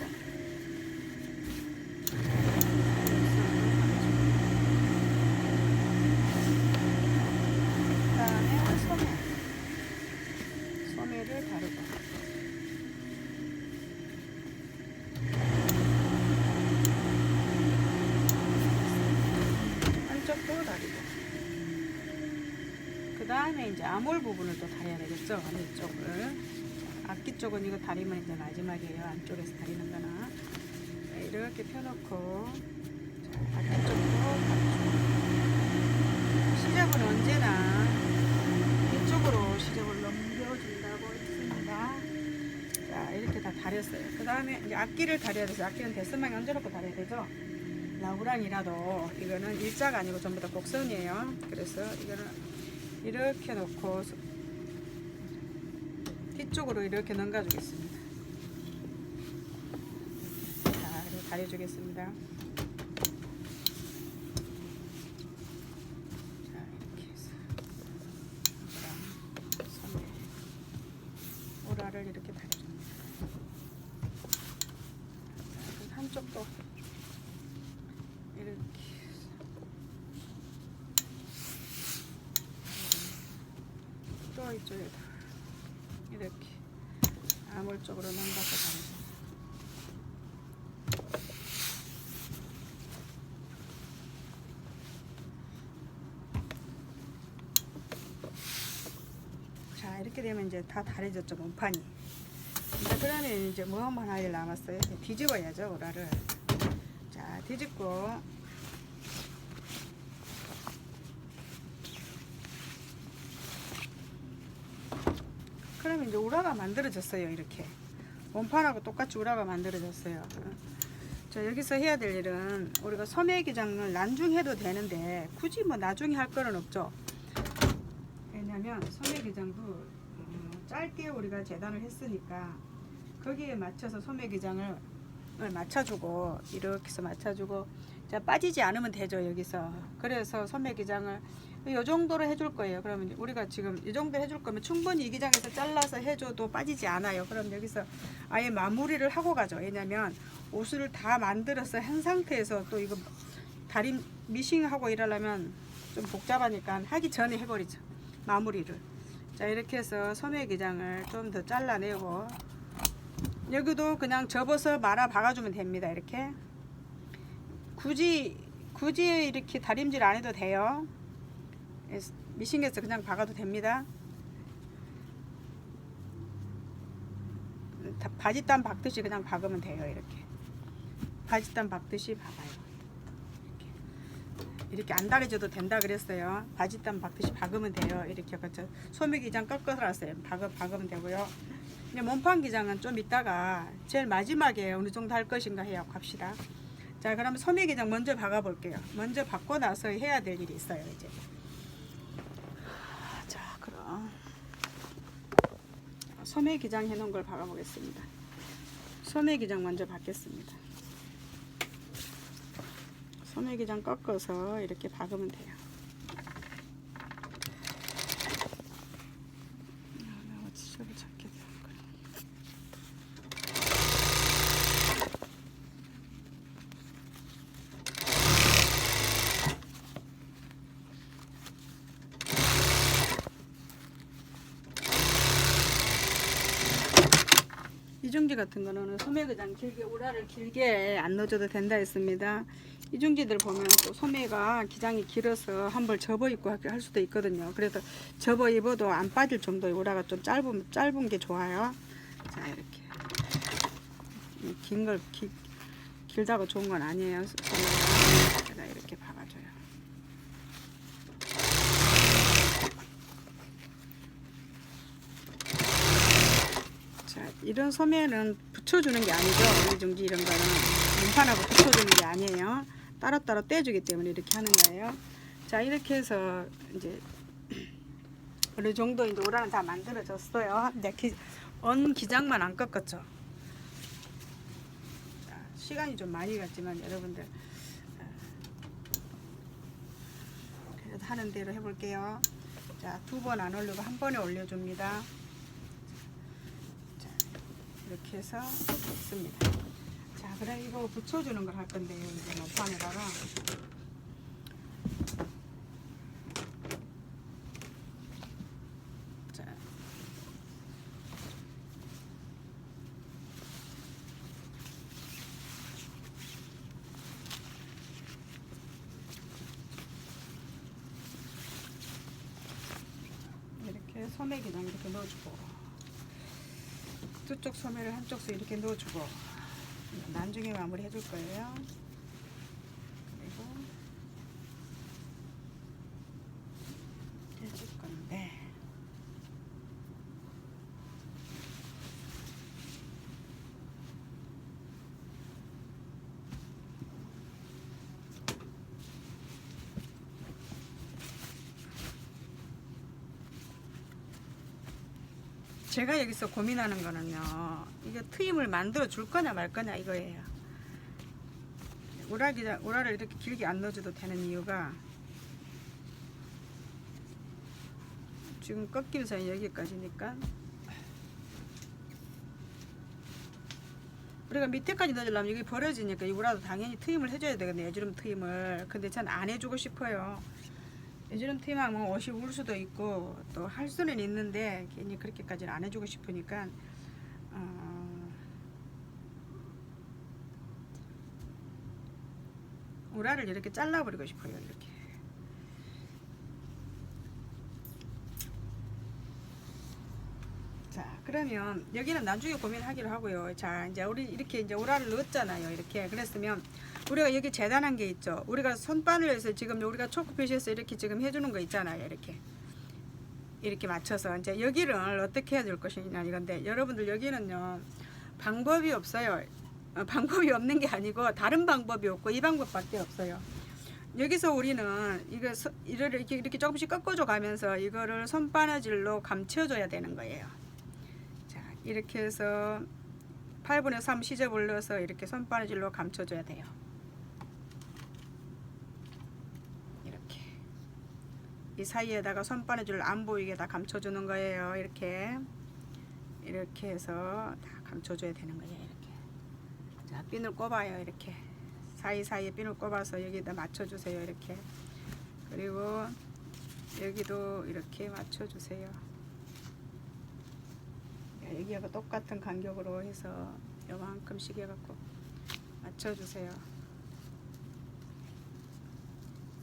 그다음에 소매를 다루고 그 다음에 이제 아몰 부분을 또 다려야 되겠죠. 안쪽을. 악기 쪽은 이거 다리면 이제 마지막이에요. 안쪽에서 다리는 거나. 네, 이렇게 펴놓고, 자, 악기 쪽도 다려주고. 시접은 언제나 이쪽으로 시접을 넘겨준다고 했습니다. 자, 이렇게 다 다렸어요. 그 다음에 이제 악기를 다려야 돼서 악기는 대스망에 얹어놓고 다려야 되죠. 라구랑이라도 이거는 일자가 아니고 전부 다 곡선이에요. 그래서 이거는 이렇게 놓고 뒤쪽으로 이렇게 넘겨주겠습니다. 자, 이렇게 다려주겠습니다. 자, 이렇게 해서 손에 오라를 이렇게 다려줍니다. 자, 한쪽도 이렇게 또 이쪽에다 이렇게 아몰 쪽으로 넘겨서 다니죠. 자, 이렇게 되면 이제 다 다려졌죠, 몸판이. 자, 그러면 이제 뭐 한번 할 일 남았어요. 뒤집어야죠, 오라를. 자, 뒤집고 그러면 이제 우라가 만들어졌어요. 이렇게 몸판하고 똑같이 우라가 만들어졌어요. 자, 여기서 해야 될 일은 우리가 소매 기장을 난중해도 되는데 굳이 뭐 나중에 할 거는 없죠. 왜냐면 소매 기장도 짧게 우리가 재단을 했으니까 거기에 맞춰서 소매기장을 맞춰주고 이렇게 해서 맞춰주고 자 빠지지 않으면 되죠 여기서. 그래서 소매기장을 이 정도로 해줄 거예요. 그러면 우리가 지금 이 정도 해줄 거면 충분히 이 기장에서 잘라서 해줘도 빠지지 않아요. 그럼 여기서 아예 마무리를 하고 가죠. 왜냐면 옷을 다 만들어서 한 상태에서 또 이거 다림 미싱하고 이러려면 좀 복잡하니까 하기 전에 해버리죠. 마무리를. 자 이렇게 해서 소매 기장을 좀 더 잘라내고 여기도 그냥 접어서 말아 박아주면 됩니다. 이렇게 굳이 이렇게 다림질 안 해도 돼요. 미싱해서 그냥 박아도 됩니다. 바지땀 박듯이 그냥 박으면 돼요. 이렇게 바지땀 박듯이 박아요. 이렇게 안 다려줘도 된다 그랬어요. 바지땀 박듯이 박으면 돼요. 이렇게 소매 기장 꺾어놨어요. 박으면 되고요. 근데 몸판 기장은 좀 이따가 제일 마지막에 어느 정도 할 것인가 해요. 갑시다. 자, 그럼 소매 기장 먼저 박아 볼게요. 먼저 박고 나서 해야 될 일이 있어요. 이제. 자, 그럼 소매 기장 해놓은 걸 박아 보겠습니다. 소매 기장 먼저 박겠습니다. 소매 기장 꺾어서 이렇게 박으면 돼요. 이중지 같은 거는 소매 그냥 길게 우라를 길게 안 넣어줘도 된다 했습니다. 이중지들 보면 또 소매가 기장이 길어서 한 벌 접어 입고 할 수도 있거든요. 그래서 접어 입어도 안 빠질 정도의 우라가 좀 짧은 게 좋아요. 자 이렇게 길다고 좋은 건 아니에요. 소매가 제가 이렇게 박아줘요. 자 이런 소매는 붙여주는 게 아니죠. 이중지 이런 거는 몸판하고 붙여주는 게 아니에요. 따로따로 떼주기 때문에 이렇게 하는 거예요. 자 이렇게 해서 이제 어느 정도 이제 오라는 다 만들어졌어요. 근데 기장만 안 꺾었죠. 자, 시간이 좀 많이 갔지만 여러분들 그래도 하는 대로 해볼게요. 자, 2번 안 올리고 한 번에 올려줍니다. 자, 이렇게 해서 됐습니다. 자, 그럼 이거 붙여주는 걸 할 건데요. 이제 몸판에다가 자, 이렇게 소매 기장 이렇게 넣어주고 두 쪽 소매를 한쪽서 이렇게 넣어주고 나중에 마무리 해줄 거예요. 그리고 해줄 건데 제가 여기서 고민하는 거는요. 이게 트임을 만들어 줄 거냐 말 거냐 이거예요. 우라를 이렇게 길게 안 넣어줘도 되는 이유가 지금 꺾임 선이 여기까지니까 우리가 밑에까지 넣어주려면 여기 벌어지니까 이 우라도 당연히 트임을 해줘야 되거든요. 여주름 트임을. 근데 전 안 해주고 싶어요. 여주름 트임하면 옷이 울 수도 있고 또 할 수는 있는데 괜히 그렇게까지는 안 해주고 싶으니까 우라를 이렇게 잘라버리고 싶어요. 이렇게. 자, 그러면 여기는 나중에 고민하기로 하고요. 자, 이제 우리 이렇게 이제 우라를 넣었잖아요. 이렇게. 그랬으면 우리가 여기 재단한 게 있죠. 우리가 선바늘에서 지금 우리가 초크 표시해서 이렇게 지금 해주는 거 있잖아요. 이렇게 맞춰서 이제 여기를 어떻게 해야 될 것이냐 이건데 여러분들 여기는요 방법이 없어요. 방법이 없는 게 아니고 다른 방법이 없고 이 방법밖에 없어요. 여기서 우리는 이거를 이렇게 조금씩 꺾어줘 가면서 이거를 손바느질로 감춰줘야 되는 거예요. 자, 이렇게 해서 8분의 3 시접을 넣어서 이렇게 손바느질로 감춰줘야 돼요. 이렇게 이 사이에다가 손바느질을 안 보이게 다 감춰주는 거예요. 이렇게 해서 다 감춰줘야 되는 거예요. 이렇게. 자, 핀을 꼽아요. 이렇게 사이사이에 핀을 꼽아서 여기다 맞춰주세요. 이렇게. 그리고 여기도 이렇게 맞춰주세요. 여기하고 똑같은 간격으로 해서 요만큼씩 해갖고 맞춰주세요.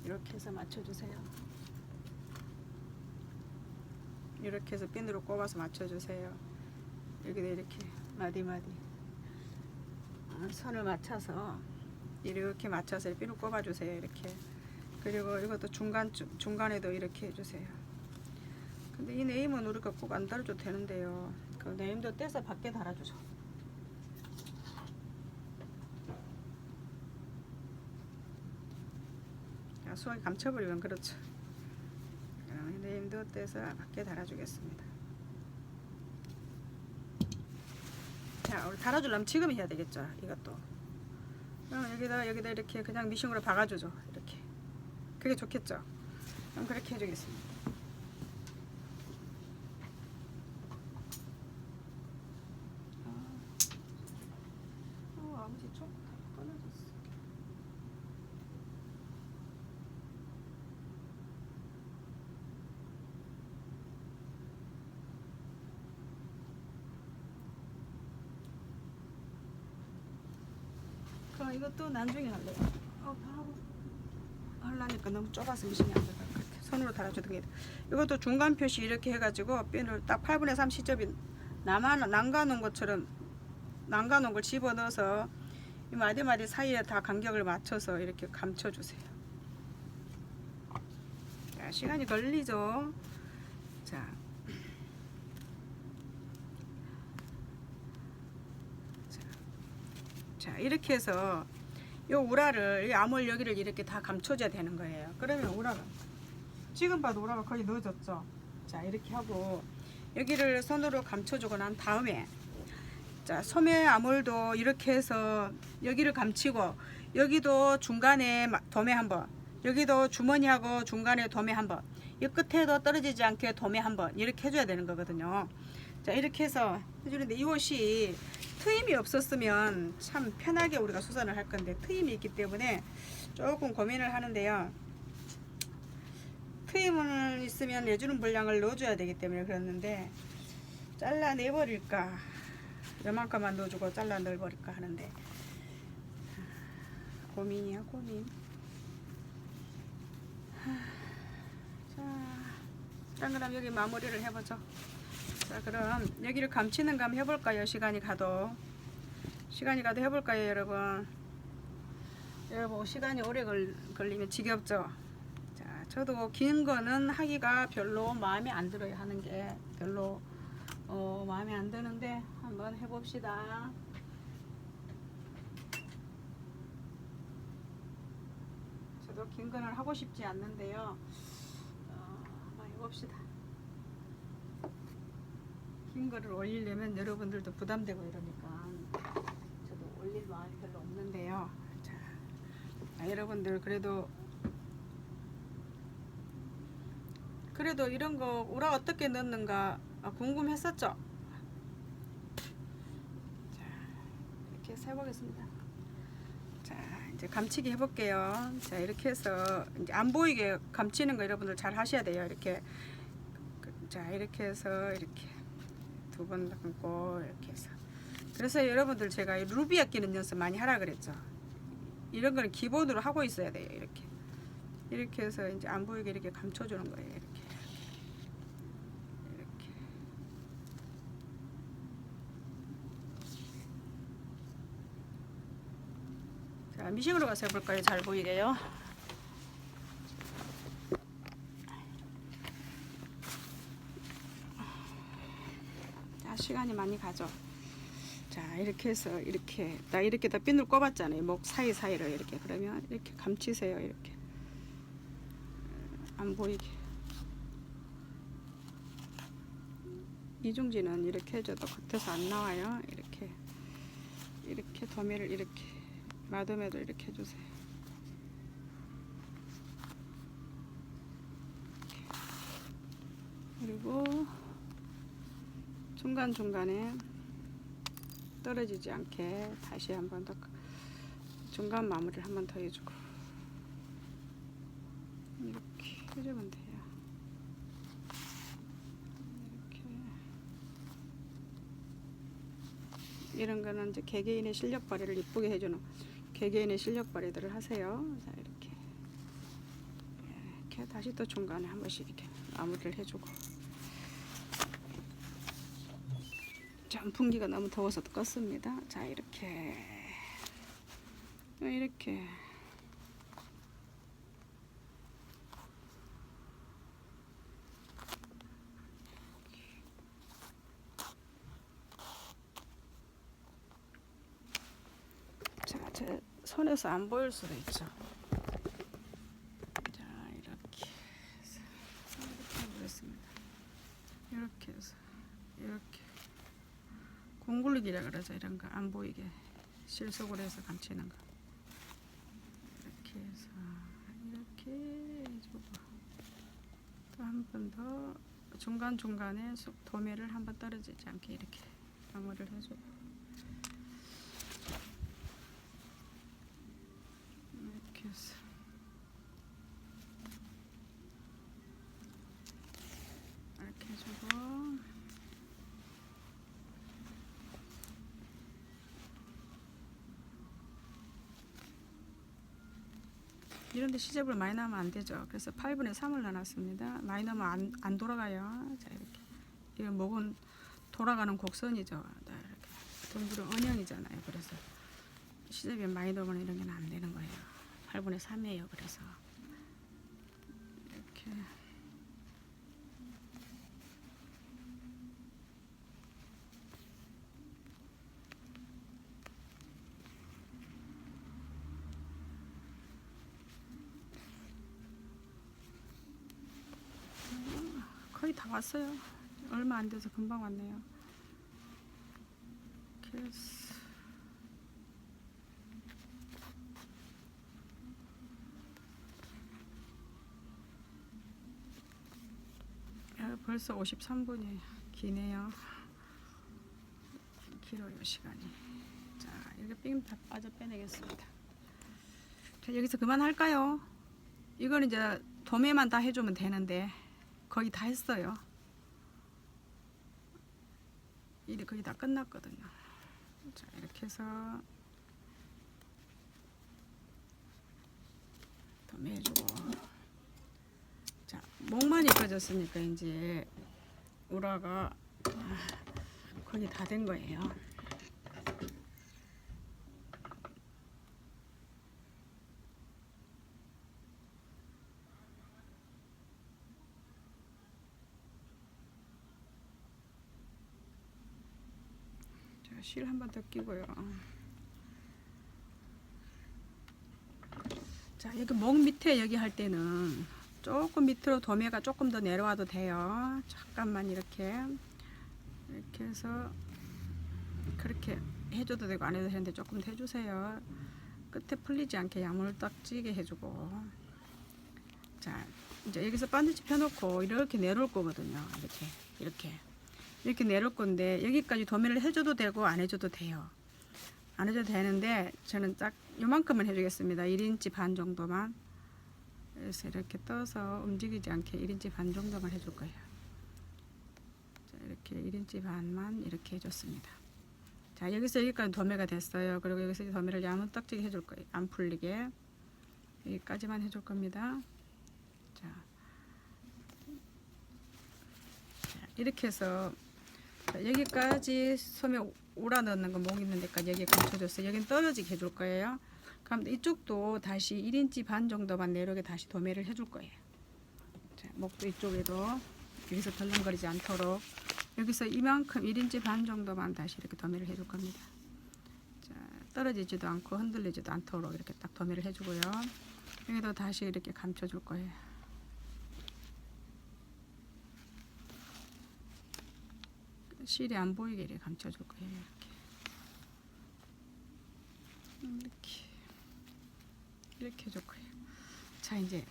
이렇게 해서 맞춰주세요. 이렇게 해서 핀으로 꼽아서 맞춰주세요. 여기도 이렇게 마디마디 선을 맞춰서 이렇게 맞춰서 핀을 꼽아주세요. 이렇게. 그리고 이것도 중간에도 이렇게 해주세요. 근데 이 네임은 우리가 꼭 안 달아줘도 되는데요. 그 네임도 떼서 밖에 달아주죠. 수하게 감춰버리면 그렇죠. 네임도 떼서 밖에 달아주겠습니다. 자, 우리 달아주려면 지금 해야 되겠죠. 이것도. 여기다 이렇게 그냥 미싱으로 박아주죠. 이렇게. 그게 좋겠죠. 그럼 그렇게 해주겠습니다. 아버지 촉 끊어졌어. 그럼 이것도 나중에 할래요. 바로 하려니까 너무 좁아서 미싱이 안 들어가. 그렇게 손으로 달아주던 게. 이것도 중간 표시 이렇게 해가지고 핀을 딱 8분의 3 시접이 남가놓은 것처럼 남가놓은 걸 집어 넣어서 이 마디마디 사이에 다 간격을 맞춰서 이렇게 감춰주세요. 자, 시간이 걸리죠. 자, 이렇게 해서 요 우라를, 이 암홀 여기를 이렇게 다 감춰줘야 되는 거예요. 그러면 우라가, 지금 봐도 우라가 거의 넣어졌죠. 자, 이렇게 하고 여기를 손으로 감춰주고 난 다음에, 자, 소매 암홀도 이렇게 해서 여기를 감추고, 여기도 중간에 도매 한번, 여기도 주머니하고 중간에 도매 한번, 이 끝에도 떨어지지 않게 도매 한번, 이렇게 해줘야 되는 거거든요. 자, 이렇게 해서 해주는데, 이 옷이 트임이 없었으면 참 편하게 우리가 수선을 할 건데, 트임이 있기 때문에 조금 고민을 하는데요. 트임은 있으면 내주는 분량을 넣어줘야 되기 때문에 그랬는데, 잘라내버릴까, 요만큼만 넣어주고 잘라 넣어버릴까 하는데, 고민이야, 고민. 자, 그럼 여기 마무리를 해보죠. 자, 그럼 여기를 감추는 거 한번 해볼까요? 시간이 가도 해볼까요, 여러분? 여러분, 시간이 오래 걸리면 지겹죠? 자, 저도 긴 거는 하기가 별로 마음에 안 들어요. 하는 게 별로 마음에 안 드는데 한번 해봅시다. 저도 긴 거는 하고 싶지 않는데요. 한번 해봅시다. 긴 거를 올리려면 여러분들도 부담되고 이러니까 저도 올릴 마음이 별로 없는데요. 자, 여러분들 그래도 이런 거 우라 어떻게 넣는가 궁금했었죠? 자, 이렇게 해서 해보겠습니다. 자, 이제 감치기 해볼게요. 자, 이렇게 해서 이제 안 보이게 감치는 거 여러분들 잘 하셔야 돼요. 이렇게. 자, 이렇게 해서 이렇게 두 번 감고 이렇게 해서. 그래서 여러분들 제가 루비아 끼는 연습 많이 하라 그랬죠. 이런 거는 기본으로 하고 있어야 돼요. 이렇게 해서 이제 안 보이게 이렇게 감춰주는 거예요. 이렇게. 자, 미싱으로 가서 해볼까요? 잘 보이게요. 자, 시간이 많이 가죠. 자, 이렇게 해서 이렇게 다 핀을 꼽았잖아요. 목 사이사이로 이렇게. 그러면 이렇게 감치세요. 이렇게 안 보이게. 이중지는 이렇게 해줘도 겉에서 안 나와요. 이렇게 이렇게 도매를 이렇게 마름에도 이렇게 해주세요. 그리고 중간중간에 떨어지지 않게 다시 한 번 더 중간 마무리를 한 번 더 해주고 이렇게 해주면 돼요. 이런 거는 이제 개개인의 실력 발휘를 이쁘게 해주는 개개인의 실력 발휘들을 하세요. 자, 이렇게 다시 또 중간에 한 번씩 이렇게 마무리를 해주고. 자, 분기가 너무 더워서 껐습니다. 자, 이렇게 자, 제 손에서 안 보일 수도 있죠. 자, 이렇게 해서 이렇게 해보겠습니다. 이렇게 해서 이렇게 공굴리기라 그러죠. 이런 거 안 보이게 실속으로 해서 감추는 거. 이렇게 해서 이렇게 해주고 또 한 번 더 중간중간에 도매를 한 번 떨어지지 않게 이렇게 마무리를 해주고 이렇게 해서 이렇게 해주고 이런데 시접을 많이 넣으면 안 되죠. 그래서 8분의 3을 넣어놨습니다. 많이 넣으면 안 돌아가요. 자, 이렇게. 이건 목은 돌아가는 곡선이죠. 자, 이렇게. 둥그런 원형이잖아요. 그래서 시접이 많이 넣으면 이런 게 안 되는 거예요. 8분의 3이에요. 그래서 이렇게. 거의 다 왔어요. 얼마 안 돼서 금방 왔네요. 이렇게 해서 벌써 53분이 기네요. 길어요 시간이. 자, 이렇게 삥 다 빠져 빼내겠습니다. 자, 여기서 그만할까요? 이건 이제 도매만 다 해주면 되는데 거의 다 했어요. 일이 거의 다 끝났거든요. 자, 이렇게 해서 도매 해주고. 자, 목만 입혀졌으니까 이제 우라가 거의 다 된 거예요. 자, 실 한 번 더 끼고요. 자, 여기 목 밑에 여기 할 때는 조금 밑으로 도매가 조금 더 내려와도 돼요. 잠깐만 이렇게 해서 그렇게 해줘도 되고 안 해도 되는데 조금 더 해주세요. 끝에 풀리지 않게 야물딱지게 해주고. 자, 이제 여기서 반드시 펴놓고 이렇게 내려올 거거든요. 이렇게 내려올 건데 여기까지 도매를 해줘도 되고 안 해줘도 돼요. 안 해줘도 되는데 저는 딱 요만큼만 해주겠습니다. 1인치 반 정도만. 그래서 이렇게 떠서 움직이지 않게 1인치 반 정도만 해줄 거예요. 자, 이렇게 1인치 반만 이렇게 해줬습니다. 자, 여기서 여기까지 도매가 됐어요. 그리고 여기서 도매를 야무딱지게 해줄 거예요. 안 풀리게 여기까지만 해줄 겁니다. 자, 이렇게 해서 여기까지 소매 오라 넣는 거 목 있는 데까지 여기 감춰줬어요. 여긴 떨어지게 해줄 거예요. 그럼 이쪽도 다시 1인치 반 정도만 내려오게 다시 도매를 해줄 거예요. 자, 목도 이쪽에도 여기서 덜렁거리지 않도록 여기서 이만큼 1인치 반 정도만 다시 이렇게 도매를 해줄 겁니다. 자, 떨어지지도 않고 흔들리지도 않도록 이렇게 딱 도매를 해주고요. 여기도 다시 이렇게 감춰줄 거예요. 실이 안 보이게 이렇게 감춰줄 거예요. 이렇게. 이렇게 해줄 거예요. 자, 이제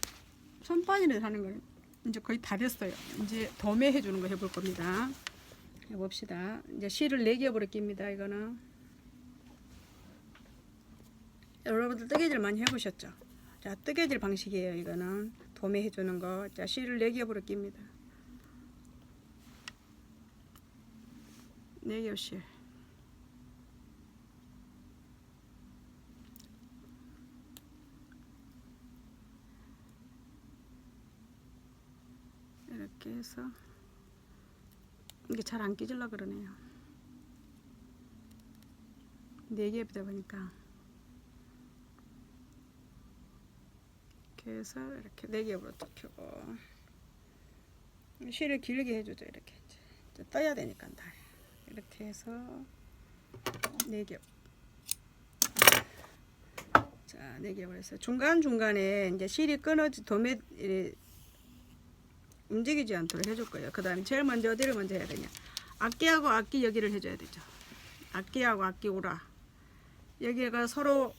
손바늘을 하는 거는 이제 거의 다 됐어요. 이제 도매해 주는 거 해볼 겁니다. 해봅시다. 이제 실을 4겹으로 낍니다. 이거는 여러분들 뜨개질 많이 해보셨죠? 자, 뜨개질 방식이에요. 이거는 도매해 주는 거. 자, 실을 4겹으로 낍니다. 4겹 실. 이렇게 해서 이게 잘 안 끼질라 그러네요. 4개다 보니까 이렇게 해서 이렇게 4겹으로 또 펴고 실을 길게 해주죠. 이렇게 이제 떠야 되니까 다 이렇게 해서 4겹. 자, 4겹을 해서 중간중간에 이제 실이 끊어지 도매 움직이지 않도록 해줄 거예요. 그 다음에 제일 먼저 어디를 먼저 해야 되냐, 앞뒤하고 앞뒤 여기를 해줘야 되죠. 앞뒤하고 앞뒤 오라, 여기가 서로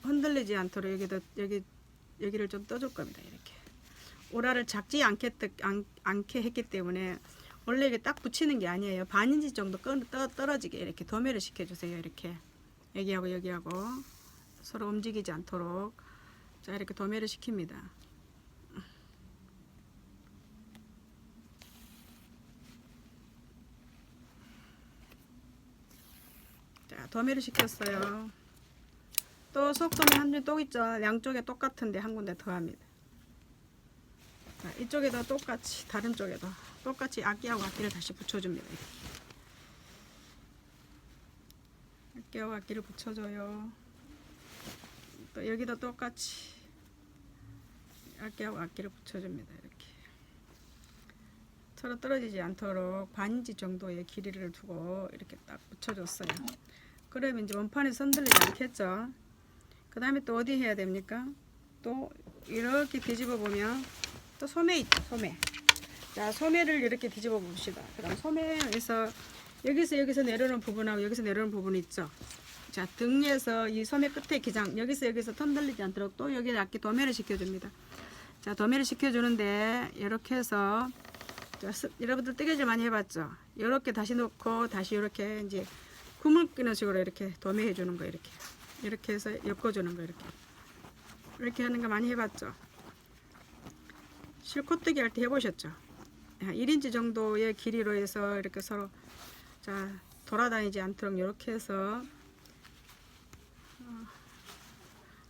흔들리지 않도록 여기를 좀 떠줄 겁니다. 이렇게 오라를 작지 않게 했기 때문에 원래 이게 딱 붙이는 게 아니에요. 반인치 정도 떨어지게 이렇게 도매를 시켜주세요. 이렇게 여기하고 여기하고 서로 움직이지 않도록, 자, 이렇게 도매를 시킵니다. 자, 도매를 시켰어요. 또 속도면 한 줄 또 있죠. 양쪽에 똑같은데 한 군데 더 합니다. 자, 이쪽에도 똑같이, 다른 쪽에도 똑같이 앞뒤하고 앞뒤를 다시 붙여줍니다. 앞뒤하고 앞뒤를 붙여줘요. 또 여기도 똑같이 앞뒤하고 앞뒤를 붙여줍니다. 이렇게 서로 떨어지지 않도록 반인치 정도의 길이를 두고 이렇게 딱 붙여줬어요. 그러면 이제 원판이 손들리지 않겠죠. 그 다음에 또 어디 해야 됩니까? 또 이렇게 뒤집어 보면 또 소매 있죠. 소매. 자, 소매를 이렇게 뒤집어 봅시다. 그 다음 소매에서 여기서 내려오는 부분하고 여기서 내려오는 부분이 있죠. 자, 등에서 이 소매 끝에 기장, 여기서 턴들리지 않도록 또 여기 앞뒤 도매를 시켜줍니다. 자, 도매를 시켜주는데 이렇게 해서, 자, 여러분들 뜨개질 많이 해봤죠? 이렇게 다시 놓고 다시 이렇게 이제 구물 끼는 식으로 이렇게 도매해 주는 거, 이렇게 해서 엮어주는 거, 이렇게 하는 거 많이 해봤죠? 실코뜨기 할 때 해보셨죠? 1인치 정도의 길이로 해서 이렇게 서로, 자, 돌아다니지 않도록 이렇게 해서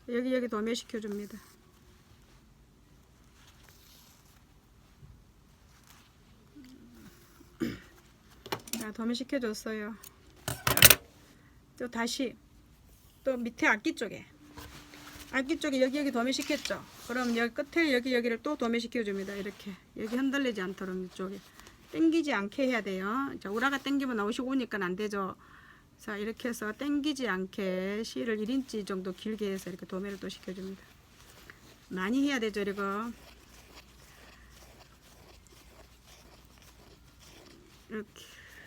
여기 도매 시켜줍니다. 자, 도매 시켜줬어요. 또 다시 또 밑에 앞뒤 쪽에 여기 도매 시켰죠. 그럼 여기 끝에 여기를 또 도매 시켜줍니다. 이렇게 여기 흔들리지 않도록 이쪽에 당기지 않게 해야 돼요. 자, 우라가 당기면 나오시고 오니까 안 되죠. 자, 이렇게 해서 당기지 않게 실을 1인치 정도 길게 해서 이렇게 도매를 또 시켜줍니다. 많이 해야 되죠. 이거 이렇게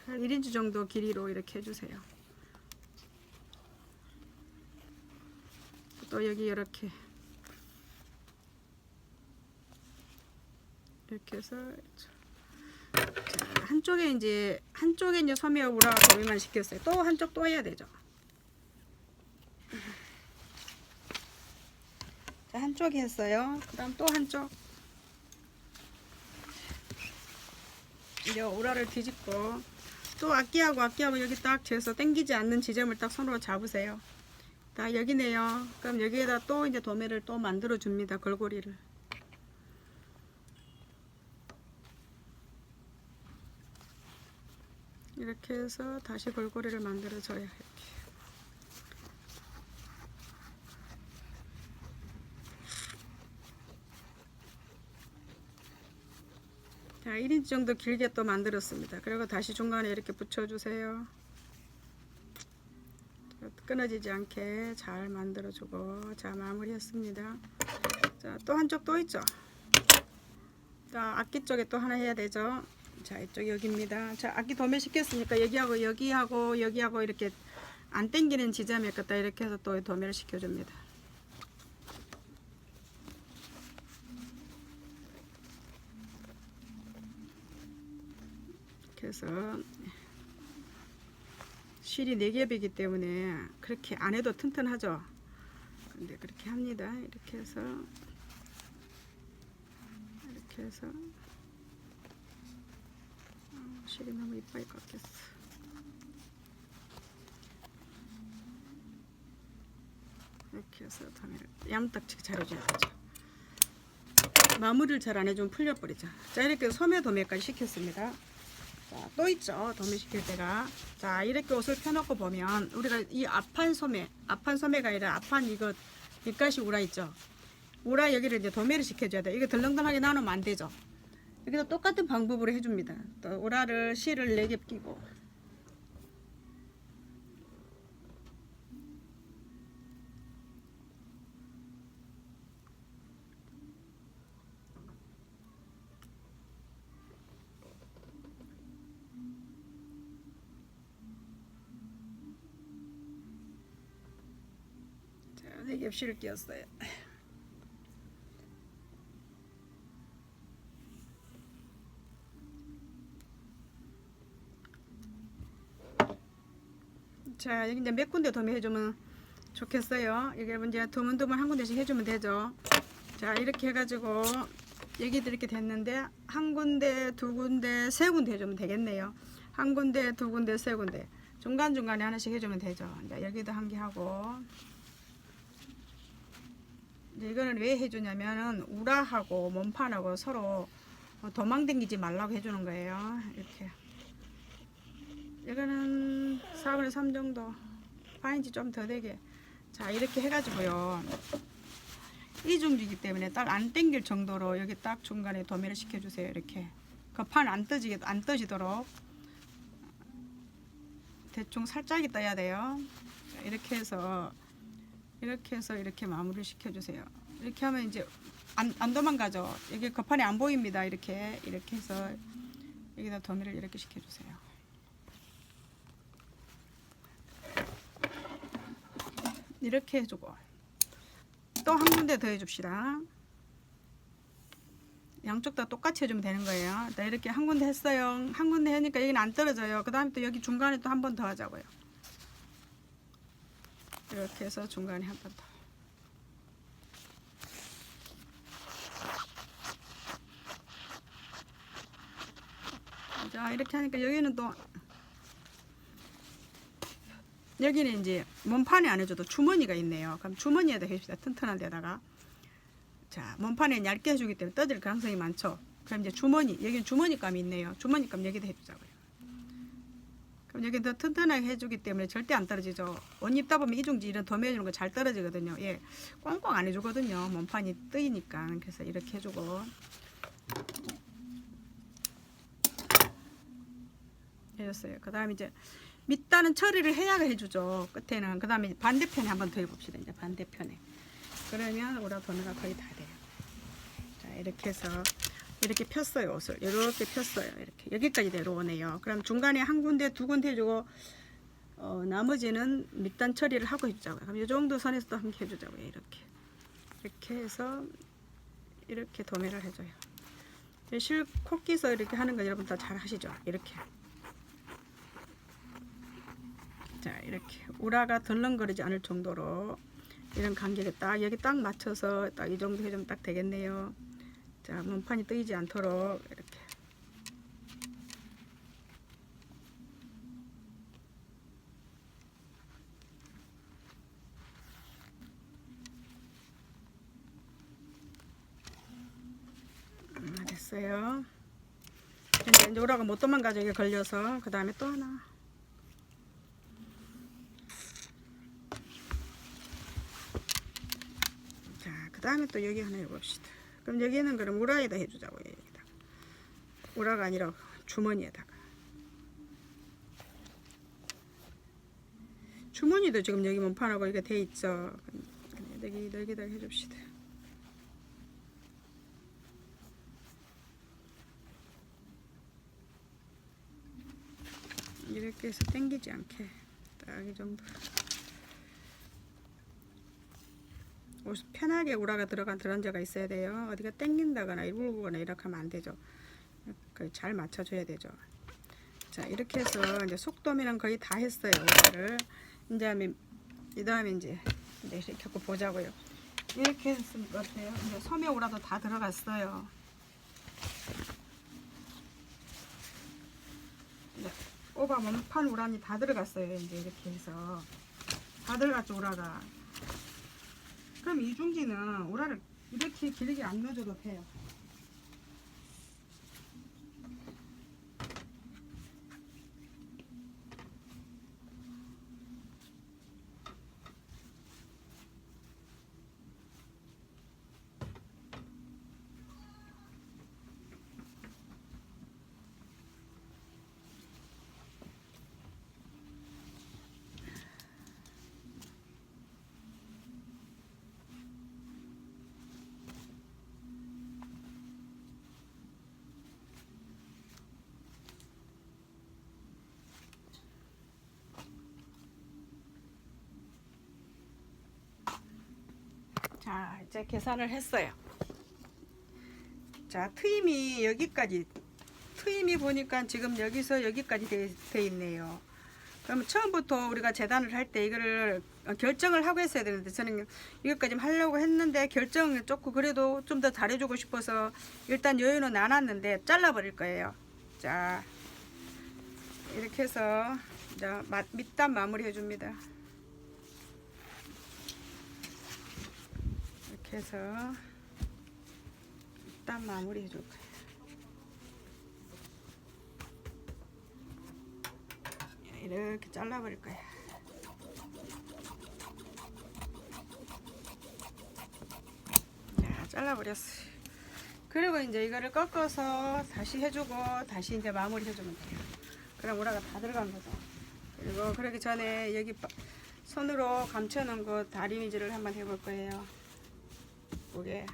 1인치 정도 길이로 이렇게 해주세요. 또 여기 이렇게 해서, 자, 한쪽에 이제 소매 우라 도매만 시켰어요. 또 한쪽 또 해야 되죠. 자, 한쪽 했어요. 그다음 또 한쪽 이제 우라를 뒤집고 또 앞뒤하고 여기 딱 재서 당기지 않는 지점을 딱 손으로 잡으세요. 다 여기네요. 그럼 여기에다 또 이제 도매를 또 만들어 줍니다. 걸고리를. 이렇게 해서 다시 걸고리를 만들어 줘요. 이렇게. 자, 1인치 정도 길게 또 만들었습니다. 그리고 다시 중간에 이렇게 붙여 주세요. 끊어지지 않게 잘 만들어주고, 자, 마무리했습니다. 자, 또 한쪽 또 있죠. 자, 앞뒤 쪽에 또 하나 해야 되죠. 자, 이쪽 여기입니다. 자, 앞뒤 도매 시켰으니까 여기하고 이렇게 안 당기는 지점에 갖다 이렇게 해서 또 도매를 시켜줍니다. 그래서 실이 4겹이기 때문에 그렇게 안 해도 튼튼하죠. 근데 그렇게 합니다. 이렇게 해서 실이 너무 이빨 깎였어. 이렇게 해서 도매를 야무딱지게 잘 해줘야 되죠. 마무리를 잘 안 해주면 풀려버리죠. 자, 이렇게 소매 도매까지 시켰습니다. 자, 또 있죠. 도매 시킬 때가. 자, 이렇게 옷을 펴놓고 보면 우리가 이 앞판 소매가 아니라 앞판 이거 밑가시 우라 있죠. 우라 여기를 이제 도매를 시켜줘야 돼. 이거 덜렁덜렁하게 나누면 안 되죠. 여기도 똑같은 방법으로 해줍니다. 또 우라를 실을 4개 끼고. 자, 4개 실을 끼웠어요. 자, 여기 이제 몇 군데 도매 해주면 좋겠어요. 이게 이제 드문드문 한 군데씩 해주면 되죠. 자, 이렇게 해가지고 여기도 이렇게 됐는데 한 군데, 두 군데, 세 군데 해주면 되겠네요. 한 군데, 두 군데, 세 군데 중간중간에 하나씩 해주면 되죠. 이제 여기도 한 개 하고. 이제 이거는 왜 해주냐면은 우라하고 몸판하고 서로 도망다니지 말라고 해주는 거예요. 이렇게. 이거는 4분의 3 정도 파인지 좀 더 되게. 자, 이렇게 해가지고요, 이중지기 때문에 딱 안 당길 정도로 여기 딱 중간에 도매를 시켜주세요. 이렇게 그 판 안 떠지도록 대충 살짝이 떠야 돼요. 자, 이렇게 해서 이렇게 마무리 시켜주세요. 이렇게 하면 이제 안 도망가죠. 여기 그 판이 안 보입니다. 이렇게 해서 여기다 도매를 이렇게 시켜주세요. 이렇게 해주고 또 한 군데 더 해줍시다. 양쪽 다 똑같이 해주면 되는 거예요. 나 이렇게 한 군데 했어요. 한 군데 하니까 여기는 안 떨어져요. 그 다음에 또 여기 중간에 또 한 번 더 하자고요. 이렇게 해서 중간에 한 번 더. 자, 이렇게 하니까 여기는 또 여기는 이제 몸판에 안 해줘도 주머니가 있네요. 그럼 주머니에다 해줍시다. 튼튼한 데다가. 자, 몸판에 얇게 해주기 때문에 떠질 가능성이 많죠. 그럼 이제 주머니, 여기는 주머니감이 있네요. 주머니감 여기다 해주자고요. 그럼 여기 더 튼튼하게 해주기 때문에 절대 안 떨어지죠. 옷 입다 보면 이중지 이런 도매 해주는 거 잘 떨어지거든요. 예, 꽝꽝 안 해주거든요. 몸판이 뜨이니까. 그래서 이렇게 해주고. 해줬어요. 그 다음에 이제 밑단은 처리를 해야 해주죠. 끝에는. 그 다음에 반대편에 한번 더 해봅시다. 이제 반대편에. 그러면 우라 도매가 거의 다 돼요. 자, 이렇게 해서 이렇게 폈어요. 옷을 이렇게 폈어요. 이렇게 여기까지 내려오네요. 그럼 중간에 한 군데, 두 군데 해주고 나머지는 밑단 처리를 하고 해주자고요. 그럼 이 정도 선에서 또 함께 해주자고요. 이렇게 해서 이렇게 도매를 해줘요. 실 코끼서 이렇게 하는 거 여러분 다 잘 하시죠. 이렇게. 자, 이렇게 우라가 덜렁거리지 않을 정도로 이런 간격에 딱 여기 딱 맞춰서 딱 이 정도 해주면 딱 되겠네요. 자, 몸판이 뜨이지 않도록 이렇게. 됐어요. 이제 우라가 못 도망가죠. 이게 걸려서. 그 다음에 또 하나. 그 다음에 또 여기 하나 해봅시다. 그럼 여기는 그럼 우라에다 해주자고요. 여기다가. 우라가 아니라 주머니에다가. 주머니도 지금 여기 몸판하고 이게 돼 있죠. 여기다 해줍시다. 이렇게 해서 당기지 않게 딱 이 정도. 편하게 우라가 들어간 드런저가 있어야 돼요. 어디가 땡긴다거나 울거나 이렇게 하면 안 되죠. 잘 맞춰줘야 되죠. 자, 이렇게 해서 이제 속도면은 거의 다 했어요. 우라를. 이 다음에 이제 이렇게 갖고 보자고요. 이렇게 했을 것 같아요. 이제 소매 우라도 다 들어갔어요. 오바 몸판 우라니 다 들어갔어요. 이제 이렇게 해서 다 들어갔죠, 우라가. 그럼 이중지는 우라를 이렇게 길게 안 넣어줘도 돼요. 자, 이제 계산을 했어요. 자, 트임이 여기까지, 트임이 보니까 지금 여기서 여기까지 돼 있네요. 그러면 처음부터 우리가 재단을 할 때 이거를 결정을 하고 했어야 되는데, 저는 이것까지 하려고 했는데 결정을 조금 그래도 좀 더 잘해주고 싶어서 일단 여유는 안 왔는데 잘라버릴 거예요. 자, 이렇게 해서 이제 밑단 마무리 해줍니다. 이렇게 해서 밑단 마무리 해줄 거예요. 이렇게 잘라버릴 거야. 자, 잘라버렸어요. 그리고 이제 이거를 꺾어서 다시 해주고 다시 이제 마무리 해주면 돼요. 그럼 우라가 다 들어간 거죠. 그리고 그러기 전에 여기 손으로 감춰놓은 거 다리미질을 한번 해볼 거예요. 요게.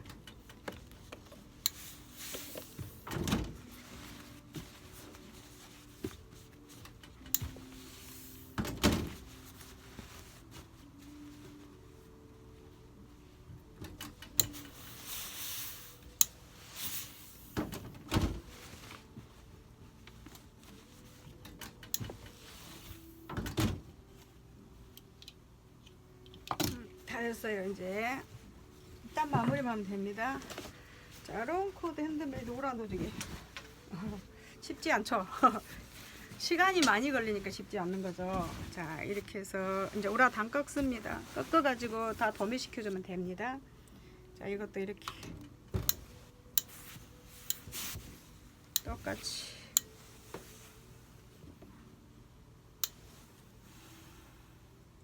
다 됐어요. 이제 일단 마무리만 하면 됩니다. 자, 롱코드 핸드메이드 우라 노지기 쉽지 않죠. 시간이 많이 걸리니까 쉽지 않는 거죠. 자, 이렇게 해서 이제 우라 단 꺾습니다. 꺾어 가지고 다 도매시켜 주면 됩니다. 자, 이것도 이렇게 똑같이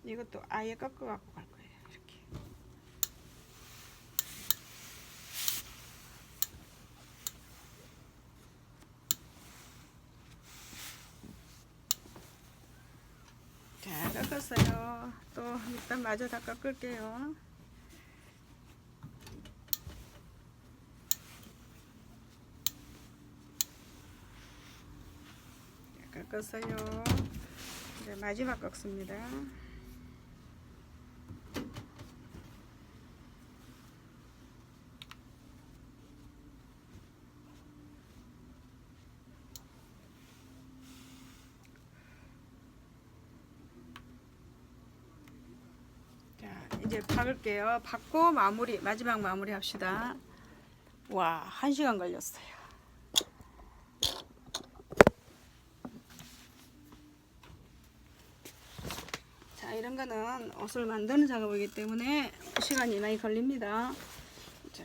이것도 아예 꺾어 갖고 갈 거예요. 이렇게. 자, 꺾었어요. 또 일단 마저 다 꺾을게요. 꺾었어요. 이제 마지막 꺾습니다. 이제 박을게요. 박고 마무리, 마지막 마무리 합시다. 와, 1시간 걸렸어요. 자, 이런 거는 옷을 만드는 작업이기 때문에 시간이 많이 걸립니다. 자,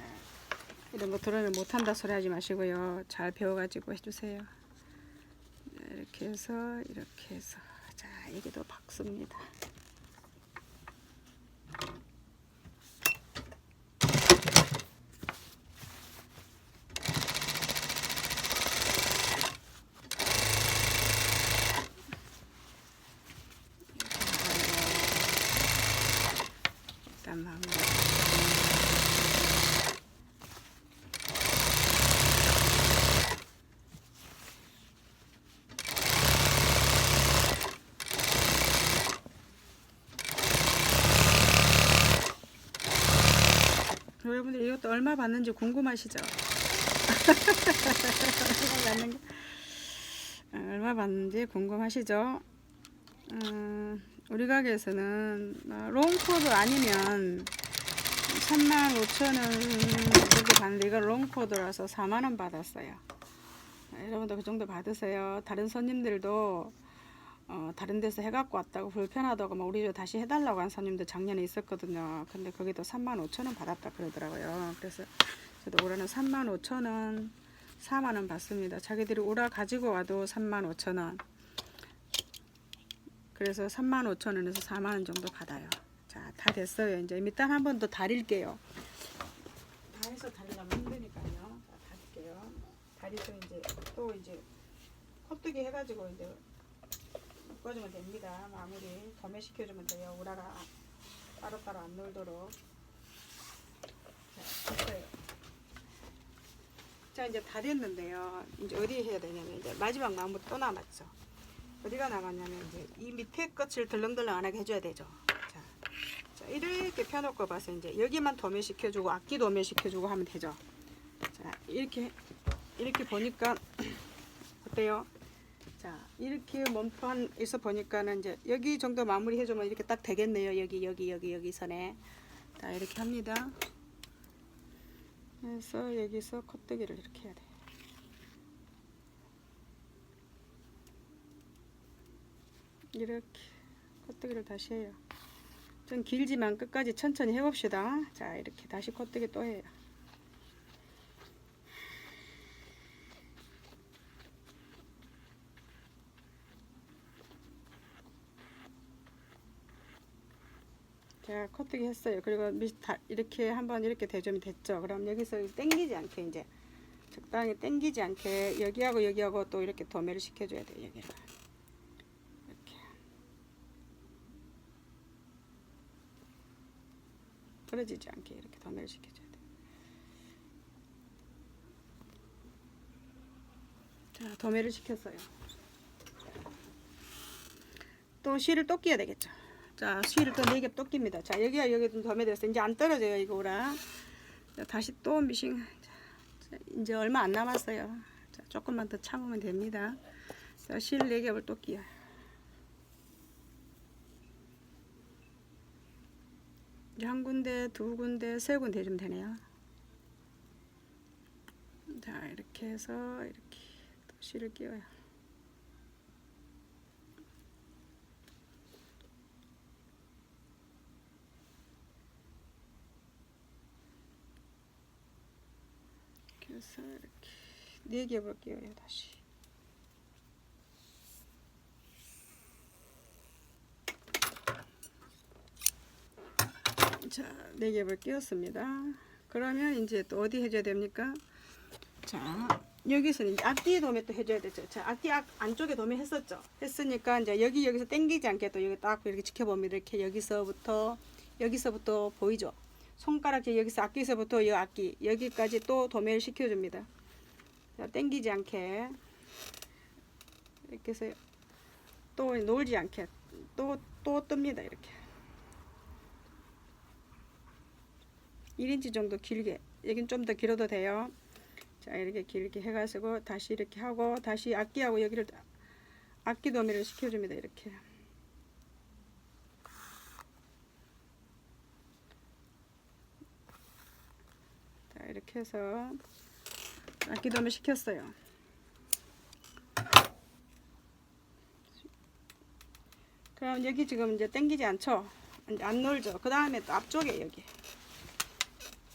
이런 거 드러내 못한다 소리 하지 마시고요. 잘 배워가지고 해주세요. 이렇게 해서, 이렇게 해서. 자, 여기도 박습니다. 마무리. 이것도 얼마 받는지 궁금하시죠? 얼마 받는지 궁금하시죠? 우리 가게에서는 롱코드 아니면 35,000원 정도 받는데 이거 롱코드라서 4만원 받았어요. 여러분도 그 정도 받으세요. 다른 손님들도 다른 데서 해갖고 왔다고 불편하다고 막 우리 집 다시 해달라고 한 손님도 작년에 있었거든요. 근데 거기도 35,000원 받았다 그러더라고요. 그래서 저도 올해는 35,000원 4만원 받습니다. 자기들이 오라 가지고 와도 35,000원, 그래서 35,000원에서 4만원 정도 받아요. 자, 다 됐어요. 이제 밑단 한 번 더 다릴게요. 다 해서 다리려면 힘드니까요. 자, 다릴게요. 다리서 이제 또 이제 콧뜨기 해가지고 이제 묶어주면 됩니다. 마무리 도매시켜주면 돼요. 우라가 따로따로 안 놀도록. 자, 됐어요. 자, 이제 다 됐는데요. 이제 어디 해야 되냐면 이제 마지막 마무리 또 남았죠. 어디가 남았냐면 이제 이 밑에 끝을 덜렁덜렁 안 하게 해줘야 되죠. 자, 이렇게 펴놓고 봐서 이제 여기만 도매시켜주고 앞뒤 도매시켜주고 하면 되죠. 자, 이렇게 보니까 어때요? 자, 이렇게 몸판에서 보니까는 이제 여기 정도 마무리 해주면 이렇게 딱 되겠네요. 여기 선에. 자, 이렇게 합니다. 그래서 여기서 콧대기를 이렇게 해야 돼. 이렇게 콧대기를 다시 해요. 좀 길지만 끝까지 천천히 해봅시다. 자, 이렇게 다시 콧대기 또 해요. 제가 콧대기 했어요. 그리고 이렇게 한번 이렇게 대주면 됐죠. 그럼 여기서 땡기지 않게 이제 적당히 땡기지 않게 여기하고 또 이렇게 도매를 시켜줘야 돼요. 여기를 이렇게 부러지지 않게 이렇게 도매를 시켜줘야 돼요. 자, 도매를 시켰어요. 또 실을 또 끼워야 되겠죠. 자, 실을 또 4개 또 낍니다. 자, 여기가 여기 좀 도매됐어요. 이제 안 떨어져요, 이거 오라. 자, 다시 또 미싱. 자, 이제 얼마 안 남았어요. 자, 조금만 더 참으면 됩니다. 자, 실 4겹을 또 끼워요. 이제 한 군데, 두 군데, 세 군데 해주면 되네요. 자, 이렇게 해서 이렇게 또 실을 끼워요. 그래서 이렇게 4겹을 끼워요. 다시. 자, 4겹을 끼웠습니다. 그러면 이제 또 어디 해줘야 됩니까? 자, 여기서는 이제 앞뒤 도매 또 해줘야 되죠. 자, 앞뒤 안쪽에 도매 했었죠. 했으니까 이제 여기서 당기지 않게 또 여기 딱 이렇게 지켜봅니다. 이렇게 여기서부터 보이죠? 손가락질 여기서 앞뒤서부터 이 앞뒤 여기까지 또 도매를 시켜줍니다. 자, 당기지 않게 이렇게 해서 또 놀지 않게 또 뜹니다. 이렇게 1인치 정도 길게, 여긴 좀 더 길어도 돼요. 자, 이렇게 길게 해가지고 다시 이렇게 하고 다시 앞뒤하고 여기를 앞뒤 도매를 시켜줍니다. 이렇게. 자, 이렇게 해서 앞뒤 도매 시켰어요. 그럼 여기 지금 이제 당기지 않죠? 이제 안 놀죠. 그 다음에 또 앞쪽에 여기.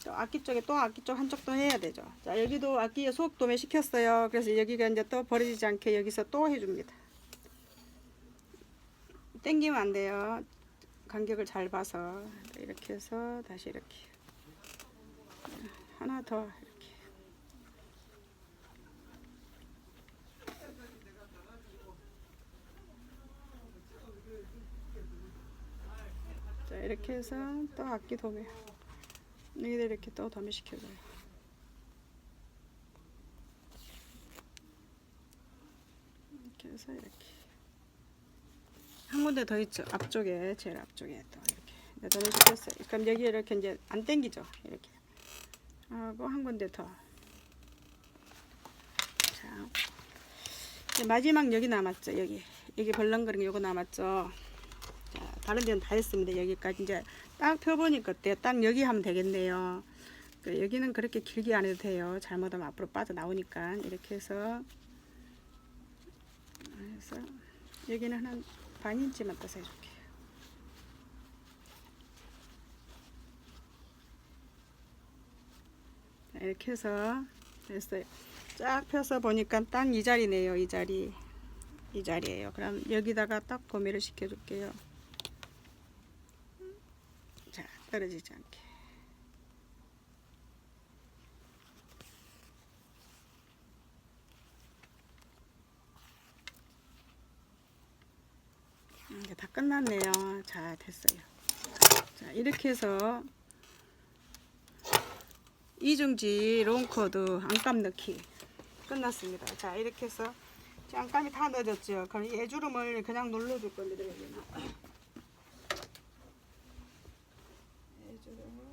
또 앞뒤 쪽에 또 앞뒤 쪽 한쪽도 해야 되죠. 자, 여기도 앞뒤에 속 도매 시켰어요. 그래서 여기가 이제 또 버려지지 않게 여기서 또 해줍니다. 당기면 안 돼요. 간격을 잘 봐서 이렇게 해서 다시 이렇게 하나 더 이렇게. 자, 이렇게 해서 또 앞뒤 도매. 여기다 이렇게 또 도매 시켜줘요. 이렇게 해서 이렇게 한 군데 더 있죠. 앞쪽에 제일 앞쪽에 또 이렇게 도매 시켰어요. 그럼 여기 이렇게 이제 안 당기죠. 이렇게 하고 한 군데 더. 자, 이제 마지막 여기 남았죠. 여기 벌렁거리는 게 요거 남았죠. 자, 다른 데는 다 했습니다. 여기까지 이제 딱 펴보니까 어때요? 딱 여기 하면 되겠네요. 여기는 그렇게 길게 안 해도 돼요. 잘못하면 앞으로 빠져나오니까. 이렇게 해서 여기는 한 반 인치만 떠서 해줄게요. 이렇게 해서 됐어요. 쫙 펴서 보니까 딱 이 자리네요. 이 자리예요. 그럼 여기다가 딱 도매를 시켜 줄게요. 자, 떨어지지 않게. 이제 다 끝났네요. 자, 됐어요. 자, 이렇게 해서 이중지 롱코드 안감 넣기 끝났습니다. 자, 이렇게 해서 안감이 다 넣어졌죠. 그럼 이 애주름을 그냥 눌러줄 겁니다. 여기는. 애주름을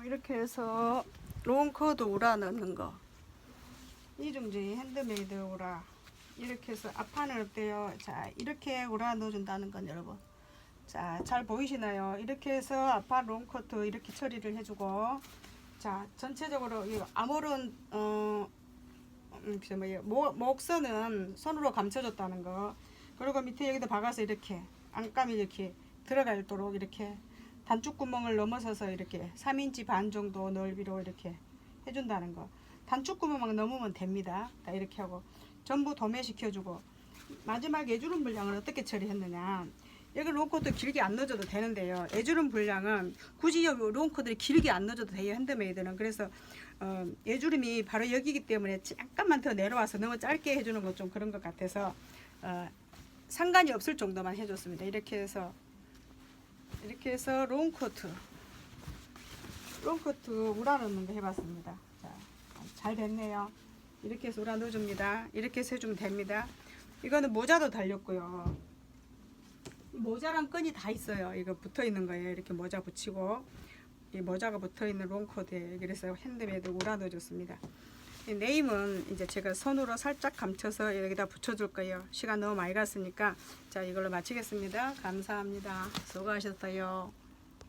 이렇게 해서 롱코드 우라 넣는 거, 이중지 핸드메이드 우라 이렇게 해서 앞판은 어때요? 자, 이렇게 우라 넣어준다는 건 여러분, 자, 잘 보이시나요? 이렇게 해서 앞판 롱코트 이렇게 처리를 해주고, 자, 전체적으로 이 아무런 목선은 손으로 감춰줬다는 거, 그리고 밑에 여기다 박아서 이렇게 안감이 이렇게 들어가도록 이렇게 단축구멍을 넘어서서 이렇게 3인치 반 정도 넓이로 이렇게 해준다는 거. 단축구멍만 넘으면 됩니다. 이렇게 하고 전부 도매시켜주고, 마지막 애주름 분량을 어떻게 처리했느냐, 여기 롱코드 길게 안 넣어줘도 되는데요. 애주름 분량은 굳이 여기 롱코드를 길게 안 넣어줘도 돼요. 핸드메이드는. 그래서 애주름이 바로 여기기 때문에 잠깐만 더 내려와서 너무 짧게 해주는 건 좀 그런 것 같아서 상관이 없을 정도만 해줬습니다. 이렇게 해서 롱코트 우라 넣는 거 해봤습니다. 자, 잘 됐네요. 이렇게 해서 우라 넣어줍니다. 이렇게 해서 해주면 됩니다. 이거는 모자도 달렸고요. 모자랑 끈이 다 있어요. 이거 붙어 있는 거예요. 이렇게 모자 붙이고, 이 모자가 붙어 있는 롱코드에 그래서 핸드메이드 우라 넣어줬습니다. 네임은 이제 제가 손으로 살짝 감춰서 여기다 붙여줄 거예요. 시간 너무 많이 갔으니까. 자, 이걸로 마치겠습니다. 감사합니다. 수고하셨어요.